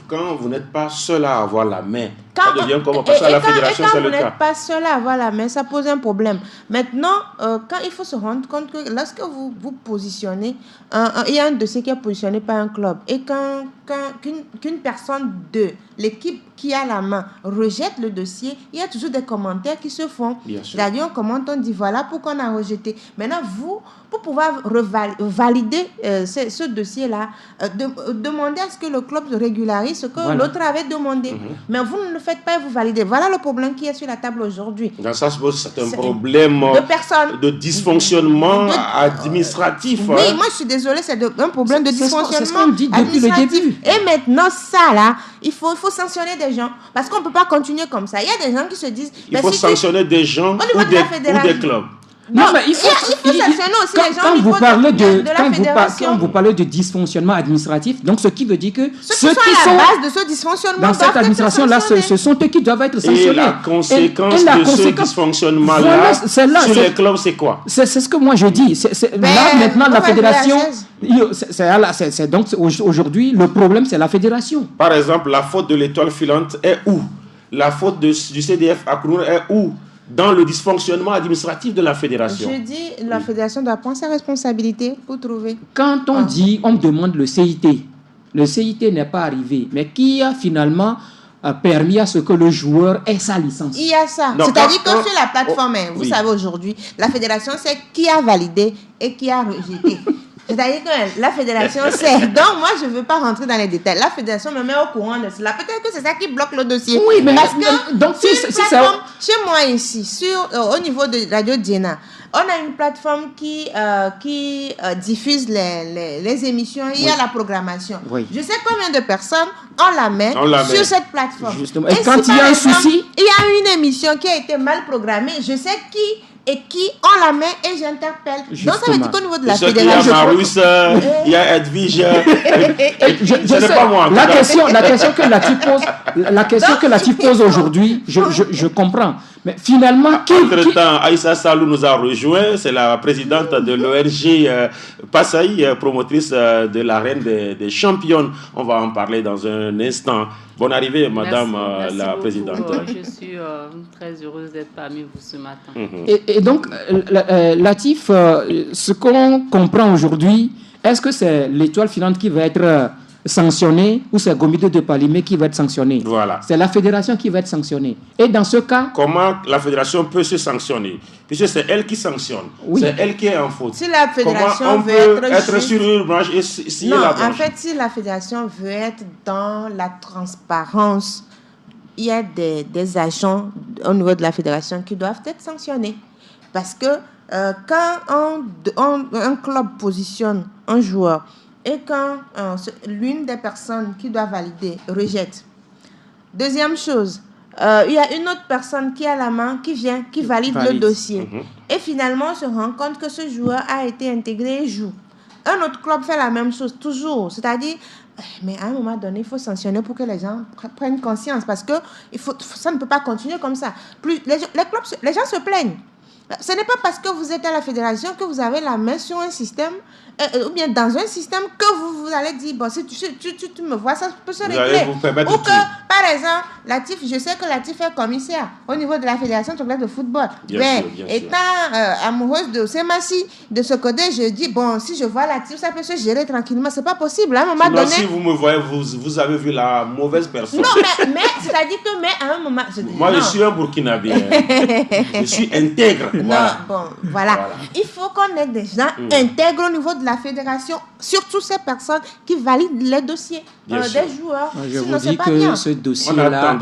quand vous n'êtes pas seul à avoir la main, ça devient comment? Parce que la fédération, c'est le cas. Quand vous n'êtes pas seul à avoir la main, ça pose un problème. Maintenant, quand il faut se rendre compte que lorsque vous positionnez, il y a un dossier qui est positionné par un club, et qu'une personne de l'équipe qui a la main rejette le dossier, il y a toujours des commentaires qui se font. C'est-à-dire, on commente, on dit voilà pourquoi on a rejeté. Maintenant, vous, pour pouvoir valider ce dossier-là, demandez à ce que le club régularise ce que l'autre avait demandé. Mais vous ne le faites pas et vous validez. Voilà le problème qui est sur la table aujourd'hui. Donc ça, c'est un problème de dysfonctionnement administratif. Oui, moi je suis désolée, c'est un problème de dysfonctionnement c'est ce qu'on dit depuis le début. Et maintenant, ça là, il faut sanctionner des gens. Parce qu'on ne peut pas continuer comme ça. Il y a des gens qui se disent... Il faut sanctionner des gens ou des clubs. Non, mais il faut sanctionner aussi les gens quand au niveau de la fédération. Quand vous parlez de dysfonctionnement administratif, donc ce qui veut dire que ceux qui sont à la base de ce dysfonctionnement dans cette administration-là, ce sont eux qui doivent être sanctionnés. Et la conséquence de ce dysfonctionnement-là sur les clubs, c'est quoi? C'est ce que moi je dis. Là, maintenant, la fédération... Donc, aujourd'hui, le problème, c'est la fédération. Par exemple, la faute de l'étoile filante est où? La faute du CDF à Kounour est où? Dans le dysfonctionnement administratif de la fédération. Je dis, la fédération doit prendre ses responsabilités pour trouver. Quand on dit, on demande le CIT n'est pas arrivé, mais qui a finalement permis à ce que le joueur ait sa licence. Il y a ça. C'est-à-dire que sur la plateforme, vous savez aujourd'hui, la fédération sait qui a validé et qui a rejeté. C'est-à-dire que la fédération sait. Donc, moi, je ne veux pas rentrer dans les détails. La fédération me met au courant de cela. Peut-être que c'est ça qui bloque le dossier. Oui, mais parce que donc, chez moi ici, au niveau de Radio Djena, on a une plateforme qui diffuse les émissions. Il y a la programmation. Oui. Je sais combien de personnes on la met sur cette plateforme. Justement. Et quand il y a un souci... Il y a une émission qui a été mal programmée. Je sais qui on la met et j'interpelle. Donc ça veut dire qu'au niveau de la fédération... Il y a Marus, il y a Edwige. Ce n'est pas moi. La question que Latif pose aujourd'hui, je comprends. Mais finalement, Entre-temps, Aïssa Salou nous a rejoint. C'est la présidente de l'ONG Passaï, promotrice de l'arène des championnes. On va en parler dans un instant. Bonne arrivée, madame la présidente. Je suis très heureuse d'être parmi vous ce matin. Et donc, Latif, ce qu'on comprend aujourd'hui, est-ce que c'est l'étoile filante qui va être sanctionnée ou c'est Gomido de Palimé qui va être sanctionné? Voilà. C'est la fédération qui va être sanctionnée. Et dans ce cas... Comment la fédération peut se sanctionner? Puisque c'est elle qui sanctionne. Oui. C'est elle qui est en faute. Si la fédération comment on peut être sur une branche et signer la branche? En fait, si la fédération veut être dans la transparence, il y a des agents au niveau de la fédération qui doivent être sanctionnés. Parce que quand un club positionne un joueur et quand l'une des personnes qui doit valider rejette. Deuxième chose, il y a une autre personne qui a la main, qui vient, qui valide le dossier. Et finalement, on se rend compte que ce joueur a été intégré et joue. Un autre club fait la même chose, toujours. C'est-à-dire, mais à un moment donné, il faut sanctionner pour que les gens prennent conscience. Parce que ça ne peut pas continuer comme ça. Les gens se plaignent. Ce n'est pas parce que vous êtes à la fédération que vous avez la main sur un système ou bien dans un système que vous allez dire, bon, si tu me vois, ça peut se régler. Ou que, par exemple, Latif, je sais que Latif est commissaire au niveau de la fédération de football. Mais étant amoureuse de Semassi, de ce côté, je dis, bon, si je vois Latif, ça peut se gérer tranquillement. C'est pas possible. À un moment donné... Si vous me voyez, vous avez vu la mauvaise personne. Non, mais c'est-à-dire que, à un moment... Je suis un Burkinabé. Je suis intègre. Voilà. Non, bon, voilà. Il faut qu'on ait des gens intègres au niveau de la fédération, surtout ces personnes qui valident les dossiers des joueurs. Je vous dis que ce dossier-là,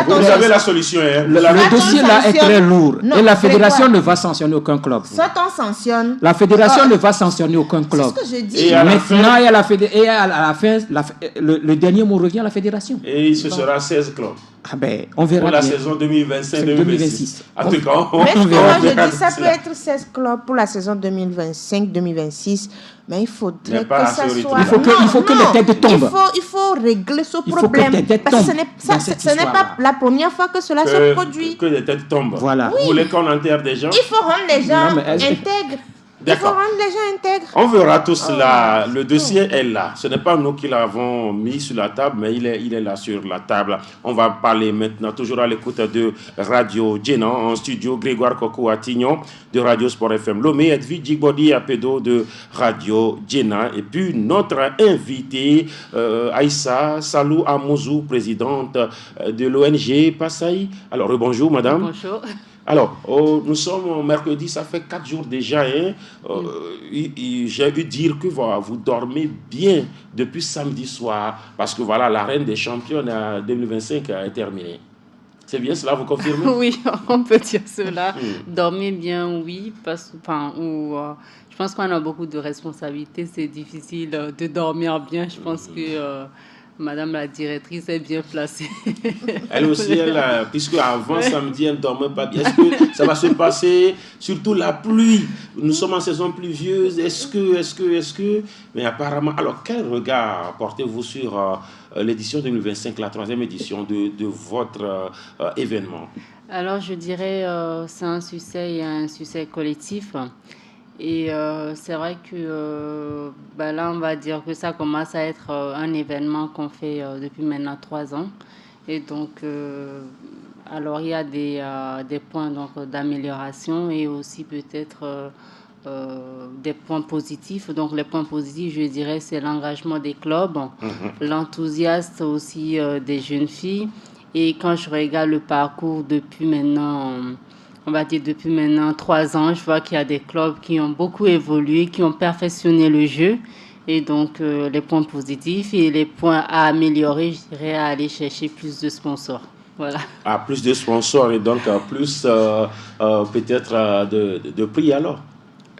vous avez la solution. Le dossier-là est très lourd. Et la fédération ne va sanctionner aucun club. Soit on sanctionne. La fédération ne va sanctionner aucun club. C'est ce que je dis. Et maintenant, à la fin, le dernier mot revient à la fédération. Et ce sera 16 clubs. On verra pour la saison 2025-2026. En tout cas, je dis ça peut être 16 clubs pour la saison 2025-2026, mais il faudrait que ça soit... Il faut que les têtes tombent. Il faut régler ce problème. Parce que ce n'est pas la première fois que cela se produit. Que les têtes tombent. Voilà. Vous voulez qu'on enterre des gens? Il faut rendre les gens intègres. Il faut rendre les gens intègres. On verra tout cela. Le dossier est là. Ce n'est pas nous qui l'avons mis sur la table, mais il est là sur la table. On va parler maintenant, toujours à l'écoute de Radio Djena, en studio Grégoire Kokou à Tignon de Radio Sport FM Lomé, Edwige Djigbodi à Pédo de Radio Djena. Et puis notre invitée, Aïssa Salou Amouzou, présidente de l'ONG Passaï. Alors, bonjour madame. Bonjour. Alors, nous sommes mercredi, ça fait 4 jours déjà. J'ai vu dire que vous dormez bien depuis samedi soir, parce que voilà, l'arène des champions 2025 est terminée. C'est bien cela, vous confirmez? Oui, on peut dire cela. Dormir bien, oui, je pense qu'on a beaucoup de responsabilités. C'est difficile de dormir bien. Je pense que... Madame la directrice est bien placée. Elle aussi, puisque avant samedi, elle ne dormait pas bien. Est-ce que ça va se passer, surtout la pluie? Nous sommes en saison pluvieuse. Est-ce que... Mais apparemment... Alors, quel regard portez-vous sur l'édition 2025, la 3e édition de votre événement? Alors, je dirais c'est un succès collectif. Et c'est vrai que là, on va dire que ça commence à être un événement qu'on fait depuis maintenant 3 ans. Et donc, alors il y a des points d'amélioration et aussi peut-être des points positifs. Donc, les points positifs, je dirais, c'est l'engagement des clubs, l'enthousiasme aussi des jeunes filles. Et quand je regarde le parcours depuis maintenant... On va dire depuis maintenant 3 ans, je vois qu'il y a des clubs qui ont beaucoup évolué, qui ont perfectionné le jeu. Et donc, les points positifs et les points à améliorer, je dirais à aller chercher plus de sponsors. Voilà. Plus de sponsors et donc plus peut-être de prix alors?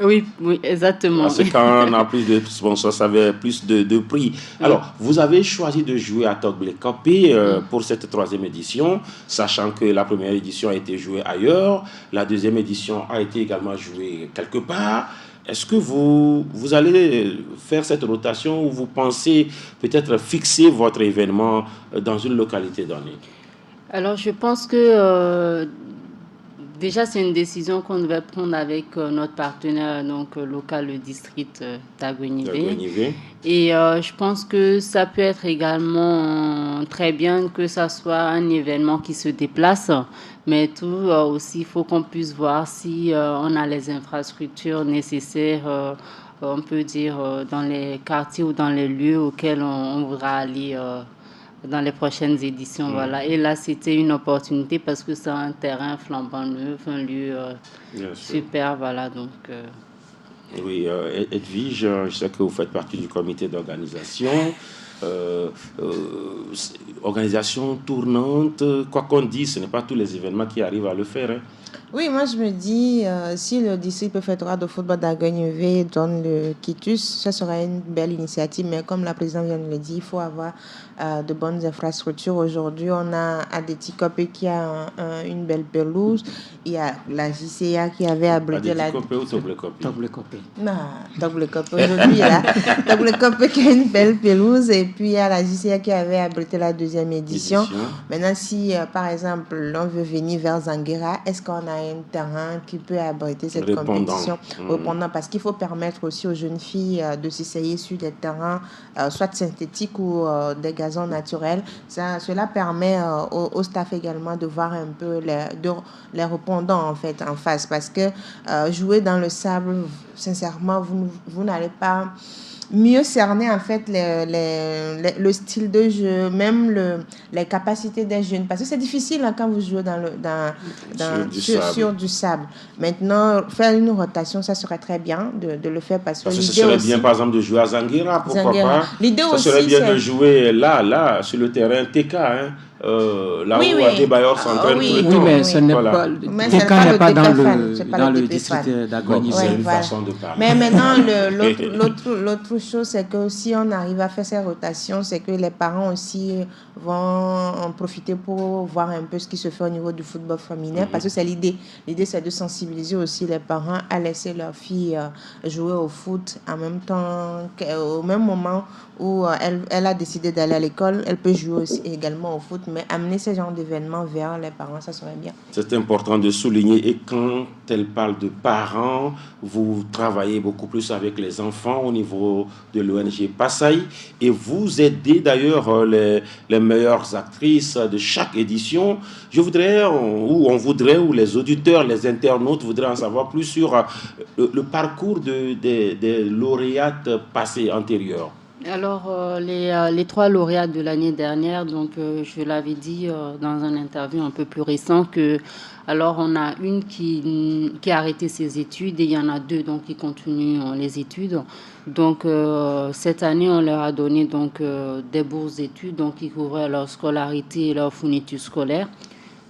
Oui, exactement. Parce que quand on a plus de sponsors, ça veut plus de prix. Alors, vous avez choisi de jouer à Togblekopé pour cette 3e édition, sachant que la première édition a été jouée ailleurs, la 2e édition a été également jouée quelque part. Est-ce que vous allez faire cette rotation ou vous pensez peut-être fixer votre événement dans une localité donnée? Alors, je pense que déjà, c'est une décision qu'on devait prendre avec notre partenaire local, le district d'Aguenivé. Et je pense que ça peut être également très bien que ça soit un événement qui se déplace, mais tout aussi, il faut qu'on puisse voir si on a les infrastructures nécessaires, on peut dire, dans les quartiers ou dans les lieux auxquels on voudra aller dans les prochaines éditions. Voilà. Et là, c'était une opportunité parce que c'est un terrain flambant neuf, un lieu super. Voilà, donc, Oui, Edwige, je sais que vous faites partie du comité d'organisation. Organisation tournante, quoi qu'on dise, ce n'est pas tous les événements qui arrivent à le faire. Hein. Oui, moi je me dis, si le district préfectoral de football d'Aguenivé donne le quitus, ça serait une belle initiative. Mais comme la présidente vient de le dire, il faut avoir de bonnes infrastructures. Aujourd'hui, on a Adéticopé qui a une belle pelouse. Il y a la JCA qui avait abrité la... Adéticopé ou Toblecopé? Toblecopé. Non, Toblecopé. Aujourd'hui, là, Toblecopé qui a une belle pelouse. Et puis, il y a la JCA qui avait abrité la 2e édition. Maintenant, si, par exemple, on veut venir vers Zanguera, est-ce qu'on a un terrain qui peut abriter cette compétition répondant, parce qu'il faut permettre aussi aux jeunes filles de s'essayer sur des terrains soit synthétiques ou des gazons naturels. Cela permet au staff également de voir un peu les répondants en fait en face, parce que jouer dans le sable, sincèrement, vous n'allez pas mieux cerner en fait le style de jeu, même les capacités des jeunes, parce que c'est difficile hein, quand vous jouez sur du sable. Maintenant, faire une rotation, ça serait très bien de le faire, parce que ce serait aussi bien par exemple de jouer à Zanguera, pourquoi pas. L'idée ça aussi, serait bien de jouer là sur le terrain TK, hein. Là où Adebayor s'entraîne tout le temps. Oui, mais ce n'est pas... TK n'est pas dans le district d'Aguenivé. C'est une façon de parler. Mais maintenant, l'autre chose, c'est que si on arrive à faire ces rotations, c'est que les parents aussi vont en profiter pour voir un peu ce qui se fait au niveau du football féminin, parce que c'est l'idée. L'idée, c'est de sensibiliser aussi les parents à laisser leurs filles jouer au foot en même temps, au même moment où elle a décidé d'aller à l'école, elle peut jouer aussi également au foot, mais amener ce genre d'événements vers les parents, ça serait bien. C'est important de souligner. Et quand elle parle de parents, vous travaillez beaucoup plus avec les enfants au niveau de l'ONG Passaï, et vous aidez d'ailleurs les meilleures actrices de chaque édition. Je voudrais, ou les auditeurs, les internautes voudraient en savoir plus sur le parcours des lauréates passées antérieures. Alors, les 3 lauréats de l'année dernière, donc je l'avais dit dans une interview un peu plus récent que, alors on a une qui a arrêté ses études et il y en a 2 donc qui continuent les études. Donc cette année, on leur a donné donc des bourses d'études donc qui couvraient leur scolarité et leur fourniture scolaire.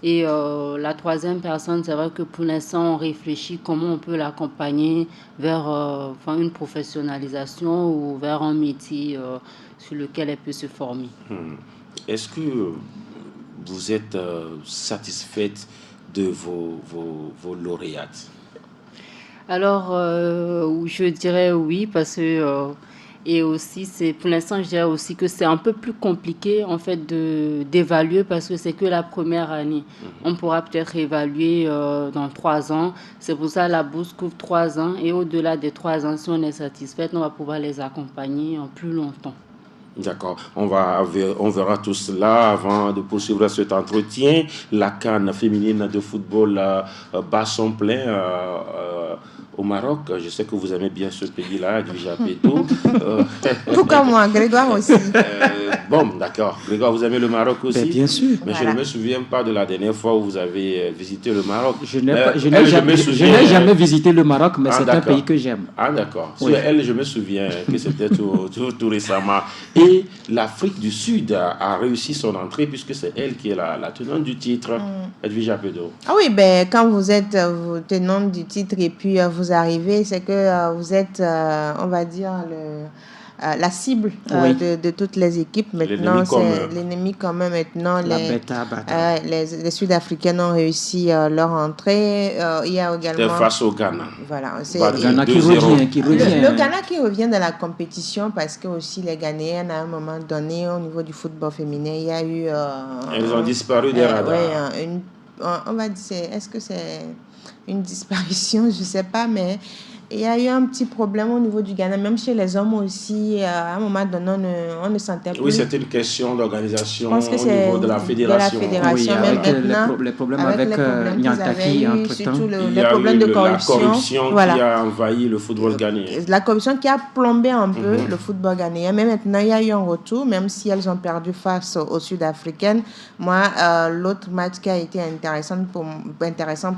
Et la 3e personne, c'est vrai que pour l'instant, on réfléchit comment on peut l'accompagner vers une professionnalisation ou vers un métier sur lequel elle peut se former. Est-ce que vous êtes satisfaite de vos lauréates? Alors, je dirais oui, parce que... et aussi, pour l'instant, je dirais aussi que c'est un peu plus compliqué en fait d'évaluer, parce que c'est que la première année. On pourra peut-être évaluer dans 3 ans. C'est pour ça que la bourse couvre 3 ans. Et au-delà des 3 ans, si on est satisfait, on va pouvoir les accompagner en plus longtemps. D'accord. On verra tout cela avant de poursuivre cet entretien. La CAN féminine de football bat son plein au Maroc. Je sais que vous aimez bien ce pays-là, du Japéto. Tout comme moi, Grégoire aussi. Bon, d'accord. Grégoire, vous aimez le Maroc aussi? Ben, bien sûr. Mais je ne me souviens pas de la dernière fois où vous avez visité le Maroc. Je n'ai jamais visité le Maroc, mais c'est un pays que j'aime. Ah, d'accord. Oui. Sur elle, je me souviens que c'était tout récemment. Et l'Afrique du Sud a réussi son entrée, puisque c'est elle qui est la tenante du titre. Edwige Japéto. Ah oui, ben, quand vous êtes tenante du titre et puis vous arrivez, c'est que vous êtes, on va dire, la cible de toutes les équipes. Maintenant, c'est l'ennemi commun. Maintenant, les Sud-Africains ont réussi leur entrée. Il y a également... face au Ghana. Voilà. Ghana qui revient. Le Ghana qui revient de la compétition parce que aussi les Ghanéens, à un moment donné, au niveau du football féminin, il y a eu... Elles ont disparu des radars. On va dire, est-ce que c'est une disparition? Je ne sais pas, mais il y a eu un petit problème au niveau du Ghana, même chez les hommes aussi. À un moment donné, on ne sentait plus. Oui, c'est une question d'organisation au niveau de la fédération. Oui, avec les problèmes avec Nyantaki, surtout les problèmes de corruption. La corruption qui a envahi le football ghanéen. La corruption qui a plombé un peu le football ghanéen. Mais maintenant, il y a eu un retour, même si elles ont perdu face aux Sud-Africaines. Moi, l'autre match qui a été intéressant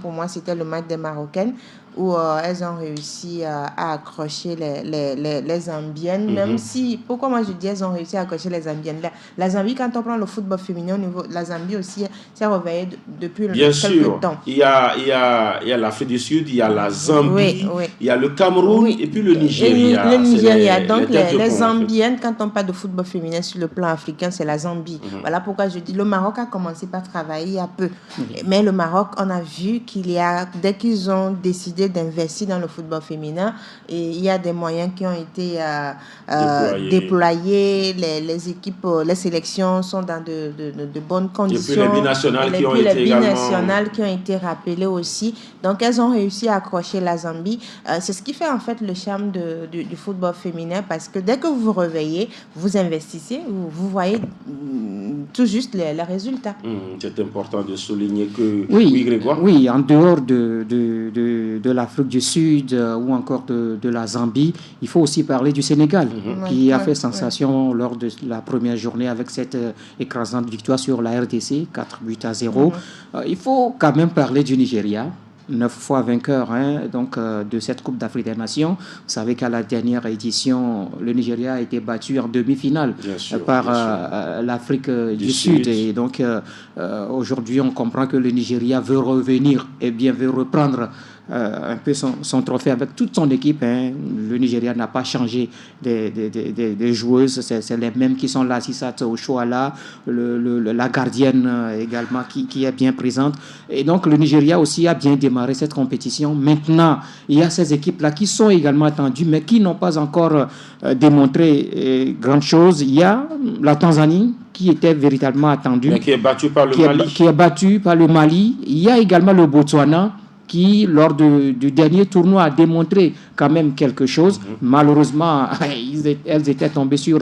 pour moi, c'était le match des Marocaines, où elles ont réussi à accrocher les Zambiennes, même si, pourquoi moi je dis elles ont réussi à accrocher les Zambiennes? La Zambie, quand on prend le football féminin au niveau, la Zambie aussi s'est réveillée depuis quelques temps. Il y a l'Afrique du Sud, il y a la Zambie, il y a le Cameroun et puis le Nigeria. Le Nigeria, donc les Zambiennes, quand on parle de football féminin sur le plan africain, c'est la Zambie. Voilà pourquoi je dis, le Maroc a commencé par travailler un peu, mais le Maroc, on a vu dès qu'ils ont décidé d'investir dans le football féminin, et il y a des moyens qui ont été déployés, les équipes, les sélections sont dans de bonnes conditions. Et puis les binationales qui ont été rappelées aussi. Donc elles ont réussi à accrocher la Zambie. C'est ce qui fait en fait le charme du football féminin, parce que dès que vous vous réveillez, vous investissez, vous voyez tout juste les résultats. C'est important de souligner que... Oui, Grégoire? Oui, en dehors de l'Afrique du Sud ou encore de la Zambie, il faut aussi parler du Sénégal, qui a fait sensation lors de la première journée avec cette écrasante victoire sur la RDC, 4-0. Il faut quand même parler du Nigeria, 9 fois vainqueur de cette Coupe d'Afrique des Nations. Vous savez qu'à la dernière édition, le Nigeria a été battu en demi-finale par l'Afrique du Sud. Et donc, aujourd'hui, on comprend que le Nigeria veut revenir et bien veut reprendre un peu son trophée avec toute son équipe. Le Nigeria n'a pas changé des joueuses, c'est les mêmes qui sont là, Sissat Oshoala, la gardienne également qui est bien présente. Et donc le Nigeria aussi a bien démarré cette compétition. Maintenant, il y a ces équipes-là qui sont également attendues, mais qui n'ont pas encore démontré grande chose. Il y a la Tanzanie, qui était véritablement attendue, mais qui est battue par le Mali. Qui est battue par le Mali. Il y a également le Botswana, qui, lors du dernier tournoi, a démontré quand même quelque chose. Malheureusement, elles étaient tombées sur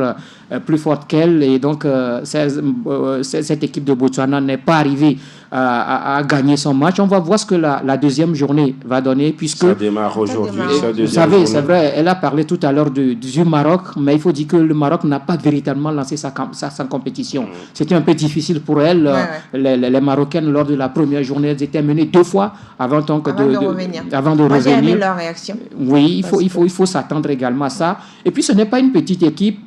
plus fortes qu'elles, et donc cette équipe de Botswana n'est pas arrivée à gagner son match. On va voir ce que la deuxième journée va donner, puisque... Ça démarre aujourd'hui. Vous savez, c'est vrai, elle a parlé tout à l'heure du Maroc, mais il faut dire que le Maroc n'a pas véritablement lancé sa compétition. C'était un peu difficile pour elles. Les Marocaines, lors de la première journée, elles étaient menées 2 fois avant de revenir. Moi, j'ai aimé leur réaction. Oui, il faut s'attendre également à ça. Et puis, ce n'est pas une petite équipe.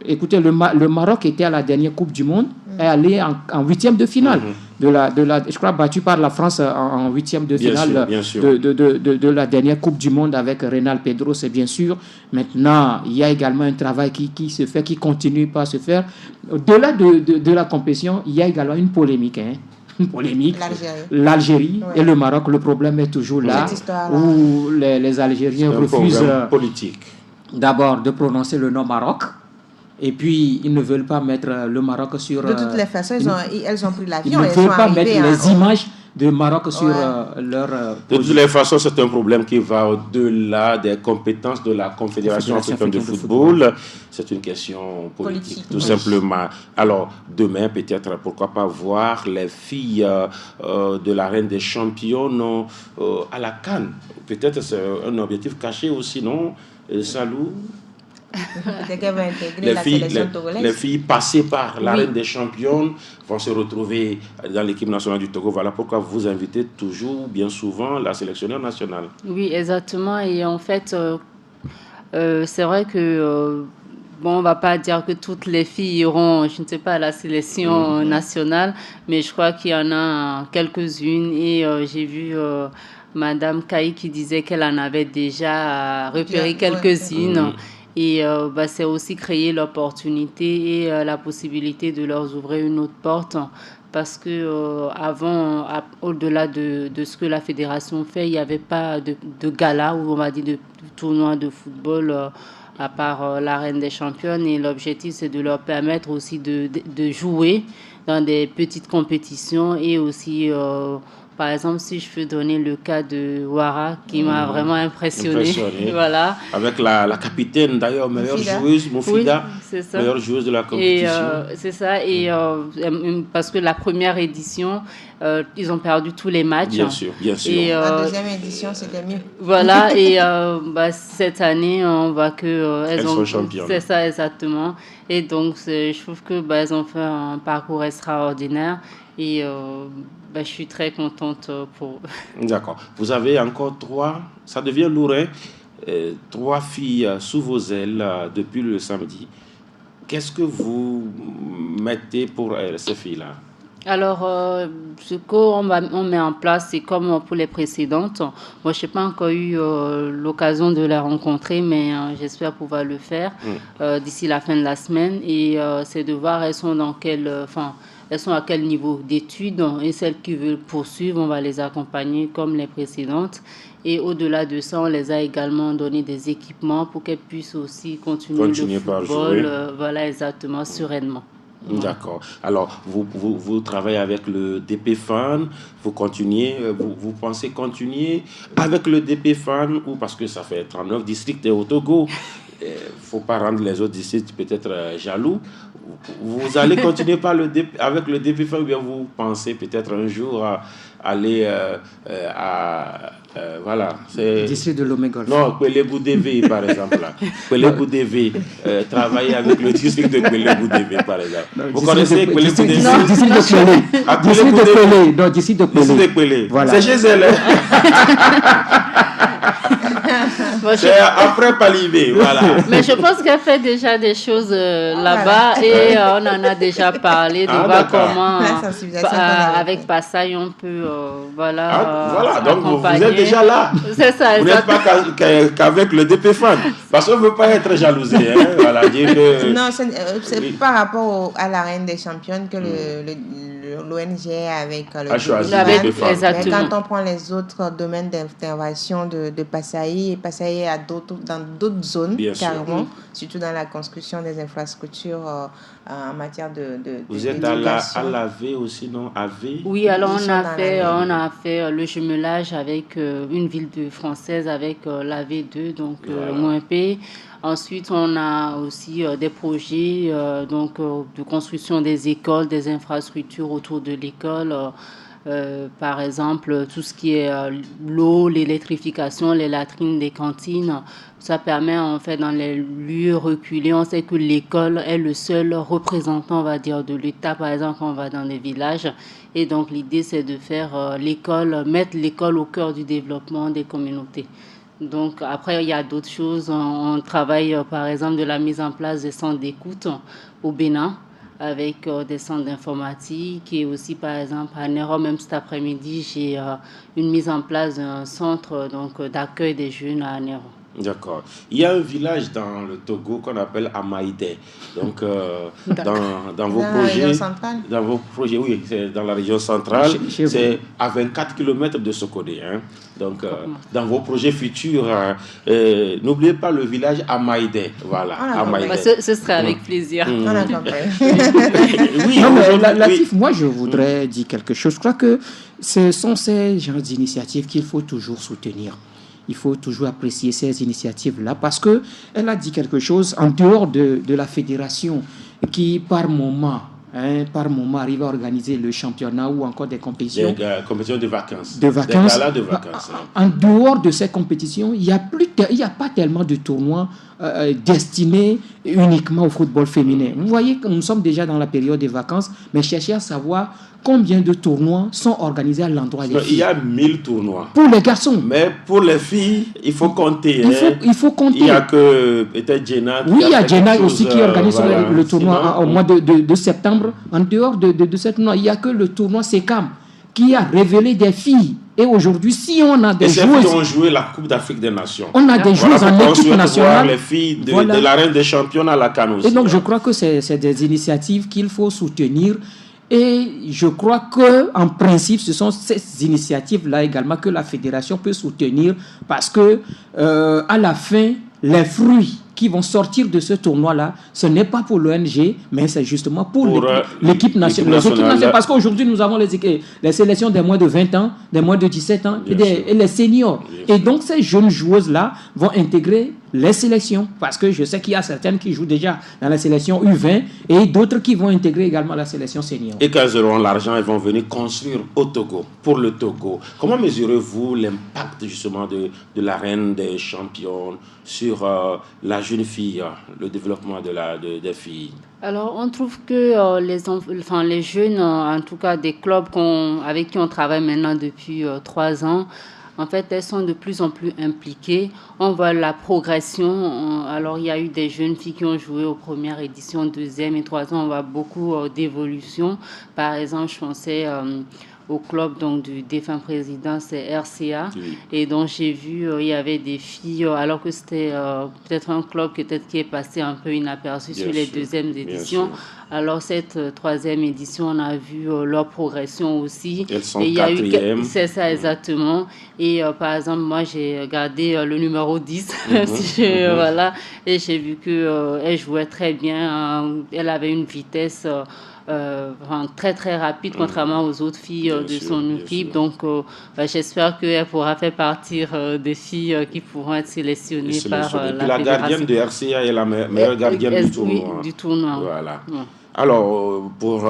Écoutez, le Maroc était à la dernière Coupe du Monde et allé en 8e de finale. Je crois battu par la France en 8e de finale de la dernière Coupe du Monde avec Reynal Pedro, c'est bien sûr. Maintenant, il y a également un travail qui se fait, qui continue pas à se faire. Au-delà de la compétition, il y a également une polémique. L'Algérie et le Maroc, le problème est toujours là, où les Algériens refusent d'abord de prononcer le nom Maroc, et puis ils ne veulent pas mettre le Maroc sur... De toutes les façons, elles ont pris l'avion. Ils ne veulent pas mettre les images de Maroc sur leur... De toutes les façons, c'est un problème qui va au-delà des compétences de la Confédération africaine de football. C'est une question politique, tout simplement. Alors, demain, peut-être, pourquoi pas voir les filles de la Reine des Champions à la CAN. Peut-être c'est un objectif caché aussi, non, Salou? Les filles passées par la Reine des Champions vont se retrouver dans l'équipe nationale du Togo. Voilà pourquoi vous invitez toujours, bien souvent, la sélectionneur nationale. Oui, exactement. Et en fait, c'est vrai que... on ne va pas dire que toutes les filles iront, je ne sais pas, à la sélection nationale, mais je crois qu'il y en a quelques-unes. Et j'ai vu Madame Kaï qui disait qu'elle en avait déjà repéré quelques-unes. Et c'est aussi créer l'opportunité et la possibilité de leur ouvrir une autre porte. Parce que avant, au-delà de ce que la fédération fait, il n'y avait pas de gala ou on va dire de tournoi de football à part l'arène des championnes. Et l'objectif, c'est de leur permettre aussi de jouer dans des petites compétitions et aussi par exemple, si je peux donner le cas de Ouara, qui m'a vraiment impressionné. Voilà. Avec la capitaine, d'ailleurs, meilleure joueuse, Mofida, oui, c'est ça. Meilleure joueuse de la compétition. Et, c'est ça. Et parce que la première édition, ils ont perdu tous les matchs. Bien sûr, bien sûr. Et, la deuxième édition, c'était mieux. Voilà. Et cette année, on voit que elles sont championnes. C'est ça, exactement. Et donc, je trouve que elles ont fait un parcours extraordinaire. Et je suis très contente pour... D'accord. Vous avez encore 3, ça devient lourd, 3 filles sous vos ailes depuis le samedi. Qu'est-ce que vous mettez pour elles, ces filles-là? Alors, ce qu'on met en place, c'est comme pour les précédentes. Moi, je n'ai pas encore eu l'occasion de les rencontrer, mais j'espère pouvoir le faire d'ici la fin de la semaine. Et c'est de voir elles sont elles sont à quel niveau d'études, et celles qui veulent poursuivre, on va les accompagner comme les précédentes. Et au-delà de ça, on les a également donné des équipements pour qu'elles puissent aussi continuer le football, voilà, exactement, sereinement. D'accord. Alors, vous travaillez avec le DP Fan, vous continuez, vous pensez continuer avec le DP Fan, ou parce que ça fait 39 districts au Togo, il ne faut pas rendre les autres districts peut-être jaloux. Vous allez continuer avec le DP Fan, ou bien vous pensez peut-être un jour aller voilà, c'est district de Lomé-Golf. Non, Kwelebou-DV par exemple. Kwelebou-DV, travailler avec le district de Kwelebou-DV par exemple. Non, vous connaissez Kwelebou-DV? District de Kwelé. Voilà. C'est chez elle. C'est après Palibé, voilà. Mais je pense qu'elle fait déjà des choses là-bas et on en a déjà parlé de voir comment avec Passaï on peut voilà, donc vous êtes déjà là. C'est ça. Vous n'êtes pas qu'avec le DP Fan, parce qu'on ne veut pas être jalousé, voilà, dire que... Non, c'est par rapport à la Reine des Championnes que l'ONG avec le choisi. Mais quand on prend les autres domaines d'intervention de Passaï, et Passaï est dans d'autres zones, carrément, surtout dans la construction des infrastructures en matière de Vous êtes à l'AV aussi, non? AV? Oui, alors on a fait le jumelage avec une ville française avec l'AV2, donc l'OMP. Ensuite, on a aussi des projets de construction des écoles, des infrastructures autour de l'école. Par exemple, tout ce qui est l'eau, l'électrification, les latrines des cantines. Ça permet en fait dans les lieux reculés. On sait que l'école est le seul représentant, on va dire, de l'État. Par exemple, quand on va dans des villages. Et donc, l'idée, c'est de faire mettre l'école au cœur du développement des communautés. Donc après, il y a d'autres choses. On travaille par exemple de la mise en place des centres d'écoute au Bénin avec des centres d'informatique et aussi par exemple à Nero, même cet après-midi, j'ai une mise en place d'un centre d'accueil des jeunes à Nero. D'accord. Il y a un village dans le Togo qu'on appelle Amaïdé. Donc, dans vos projets, oui, c'est dans la région centrale. C'est à 24 km de Sokodé. Donc, dans vos projets futurs, n'oubliez pas le village Amaïdé. Voilà. Amaïdé. Ce serait avec plaisir. On a compris. Oui, non, mais Latif, moi, je voudrais dire quelque chose. Je crois que ce sont ces genres d'initiatives qu'il faut toujours soutenir. Il faut toujours apprécier ces initiatives-là parce qu'elle a dit quelque chose en dehors de la fédération qui, par moment, arrive à organiser le championnat ou encore des compétitions. Des compétitions de vacances. Des galas de vacances. En dehors de ces compétitions, il n'y a pas tellement de tournois destinés uniquement au football féminin. Vous voyez que nous sommes déjà dans la période des vacances, mais cherchez à savoir combien de tournois sont organisés à l'endroit des filles. Il y a 1000 tournois. Pour les garçons. Mais pour les filles, il faut compter. Il faut compter. Il n'y a que peut-être Jenna. Oui, il y a Jenna aussi qui organise le tournoi au mois de septembre. En dehors de ce tournoi, il n'y a que le tournoi SECAM qui a révélé des filles. Et aujourd'hui, si on a des joueuses... qui ont joué la Coupe d'Afrique des Nations. On a des joueuses en équipe nationale. Les filles de la reine des champions à la CAN aussi. Et donc, je crois que c'est des initiatives qu'il faut soutenir. Et je crois qu'en principe, ce sont ces initiatives-là également que la fédération peut soutenir parce que, à la fin, les fruits qui vont sortir de ce tournoi-là, ce n'est pas pour l'ONG, mais c'est justement pour l'équipe nationale. Les équipes nationales, parce qu'aujourd'hui, nous avons les sélections des moins de 20 ans, des moins de 17 ans et les seniors. Et donc, ces jeunes joueuses-là vont intégrer les sélections, parce que je sais qu'il y a certaines qui jouent déjà dans la sélection U20 et d'autres qui vont intégrer également la sélection senior. Et quand ils auront l'argent, ils vont venir construire au Togo, pour le Togo. Comment mesurez-vous l'impact justement de la reine des champions sur la jeune fille, le développement des filles? Alors, on trouve que les jeunes, en tout cas des clubs avec qui on travaille maintenant depuis 3 ans, en fait, elles sont de plus en plus impliquées. On voit la progression. Alors, il y a eu des jeunes filles qui ont joué aux premières éditions, deuxième et troisième. On voit beaucoup d'évolution. Par exemple, je pensais au club donc, du défunt président, c'est RCA. Oui. Et donc, j'ai vu, il y avait des filles, alors que c'était peut-être un club qui est passé un peu inaperçu sur les deuxièmes éditions. Alors, cette troisième édition, on a vu leur progression aussi. Elles sont quatrième. C'est ça, exactement. Et par exemple, moi, j'ai regardé le numéro 10. Voilà. Et j'ai vu qu'elle jouait très bien. Elle avait une vitesse très, très rapide, contrairement aux autres filles de son équipe. Donc, j'espère qu'elle pourra faire partir des filles qui pourront être sélectionnées par la fédération. La gardienne de RCA est la meilleure gardienne du tournoi. Oui, du tournoi. Voilà. Ouais. Alors, pour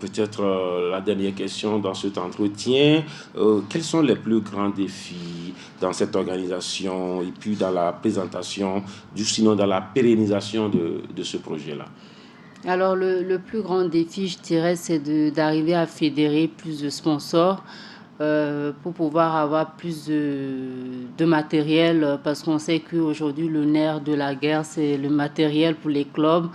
peut-être la dernière question dans cet entretien, quels sont les plus grands défis dans cette organisation et puis dans la présentation, sinon dans la pérennisation de ce projet-là? Alors, le plus grand défi, je dirais, c'est d'arriver à fédérer plus de sponsors pour pouvoir avoir plus de matériel, parce qu'on sait qu'aujourd'hui, le nerf de la guerre, c'est le matériel pour les clubs.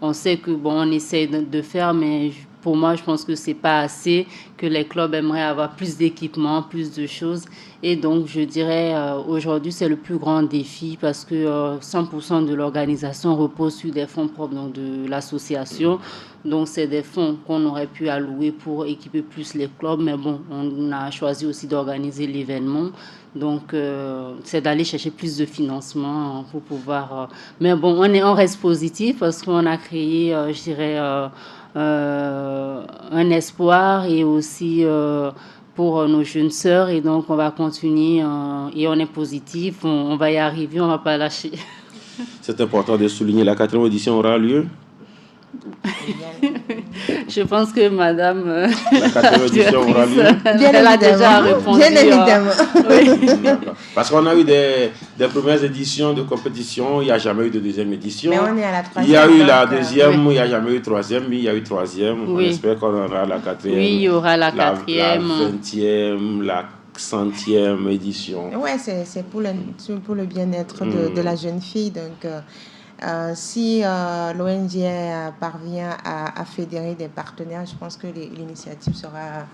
On sait que, on essaie de faire, mais pour moi, je pense que c'est pas assez, que les clubs aimeraient avoir plus d'équipements, plus de choses. Et donc, je dirais, aujourd'hui, c'est le plus grand défi parce que 100% de l'organisation repose sur des fonds propres donc de l'association. Donc, c'est des fonds qu'on aurait pu allouer pour équiper plus les clubs. Mais bon, on a choisi aussi d'organiser l'événement. Donc, c'est d'aller chercher plus de financement pour pouvoir... Mais bon, on reste positif parce qu'on a créé, je dirais... un espoir et aussi pour nos jeunes sœurs, et donc on va continuer et on est positif, on va y arriver, on ne va pas lâcher. C'est important de souligner, la 4e édition aura lieu? Je pense que madame la 4e édition aura lieu. Elle a déjà répondu. Bien évidemment. Oui. Parce qu'on a eu des premières éditions de compétition, il n'y a jamais eu de deuxième édition. Mais on est à la 3e. Il y a eu la deuxième, il n'y a jamais eu 3e, mais il y a eu 3e. Oui. On espère qu'on aura la 4e. Oui, il y aura la 4e. La 20e, la 100e édition. Oui, c'est pour le bien-être de la jeune fille. Donc, si l'ONG parvient à fédérer des partenaires, je pense que l'initiative sera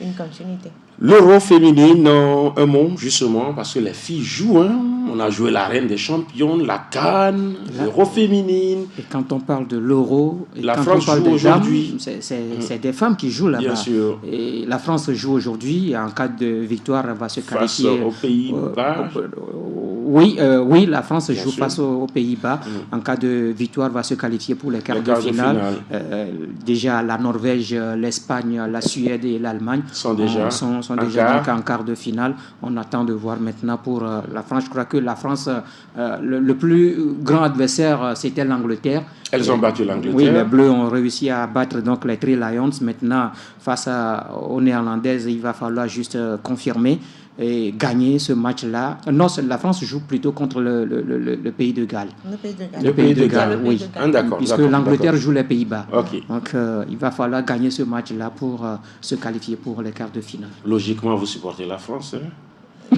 une continuité. L'Euro féminine, un mot justement, parce que les filles jouent. On a joué la reine des champions, la CAN, l'Euro féminine. Et quand on parle de l'Euro, la France joue aujourd'hui. C'est des femmes qui jouent là-bas. Bien sûr. Et la France joue aujourd'hui. En cas de victoire, elle va se qualifier. Face aux Pays-Bas. Oui, la France joue face aux Pays-Bas. En cas de victoire, va se qualifier pour les quarts de finale. Déjà, la Norvège, l'Espagne, la Suède et l'Allemagne sont déjà donc en quart de finale. On attend de voir maintenant pour la France. Je crois que la France, le plus grand adversaire, c'était l'Angleterre. Elles ont battu l'Angleterre. Oui, les Bleus ont réussi à battre donc les Three Lions. Maintenant, face aux Néerlandaises, il va falloir juste confirmer et gagner ce match-là. Non, la France joue plutôt contre le pays de Galles. Le pays de Galles, oui. D'accord. Puisque l'Angleterre joue les Pays-Bas. Okay. Donc, il va falloir gagner ce match-là pour se qualifier pour les quarts de finale. Logiquement, vous supportez la France, hein?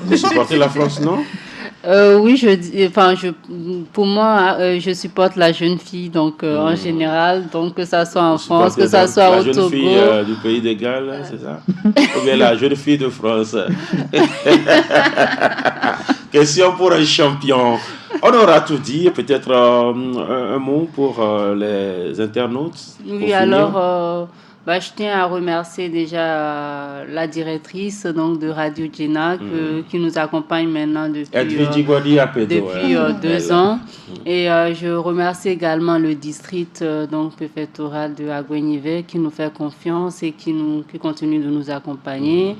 Vous supportez la France, non? Oui, pour moi, je supporte la jeune fille, donc en général, donc que ça soit en France, que ça soit au Togo. La jeune fille du pays de Galles, c'est ça? Ou bien la jeune fille de France? Question pour un champion. On aura tout dit, peut-être un mot pour les internautes. Oui, alors, je tiens à remercier déjà la directrice donc, de Radio Djena qui nous accompagne maintenant depuis 2 ans. Et je remercie également le district préfectoral de Aguenivé qui nous fait confiance et qui continue de nous accompagner.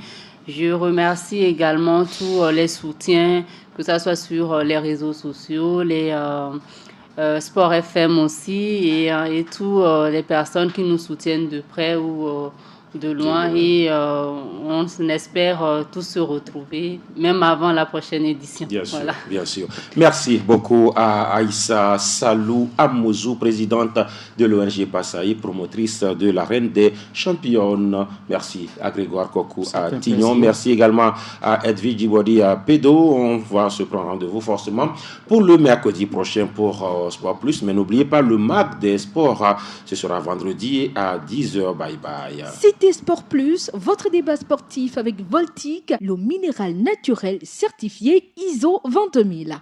Je remercie également tous les soutiens, que ce soit sur les réseaux sociaux, les Sport FM aussi, et tous les personnes qui nous soutiennent de près ou de loin. Et on espère tous se retrouver, même avant la prochaine édition. Bien sûr, bien sûr. Merci beaucoup à Aïssa Salou Amouzou, présidente de l'ONG Passaï, promotrice de la Reine des Championnes. Merci à Grégoire Kokou à Tignon. Merci également à Edwige Djibodi à Pédo. On va se prendre rendez-vous forcément pour le mercredi prochain pour Sport Plus. Mais n'oubliez pas le MAC des sports. Ce sera vendredi à 10h. Bye bye. C'était Sport Plus, votre débat sportif avec Voltic, l'eau minérale naturelle certifiée ISO 22000.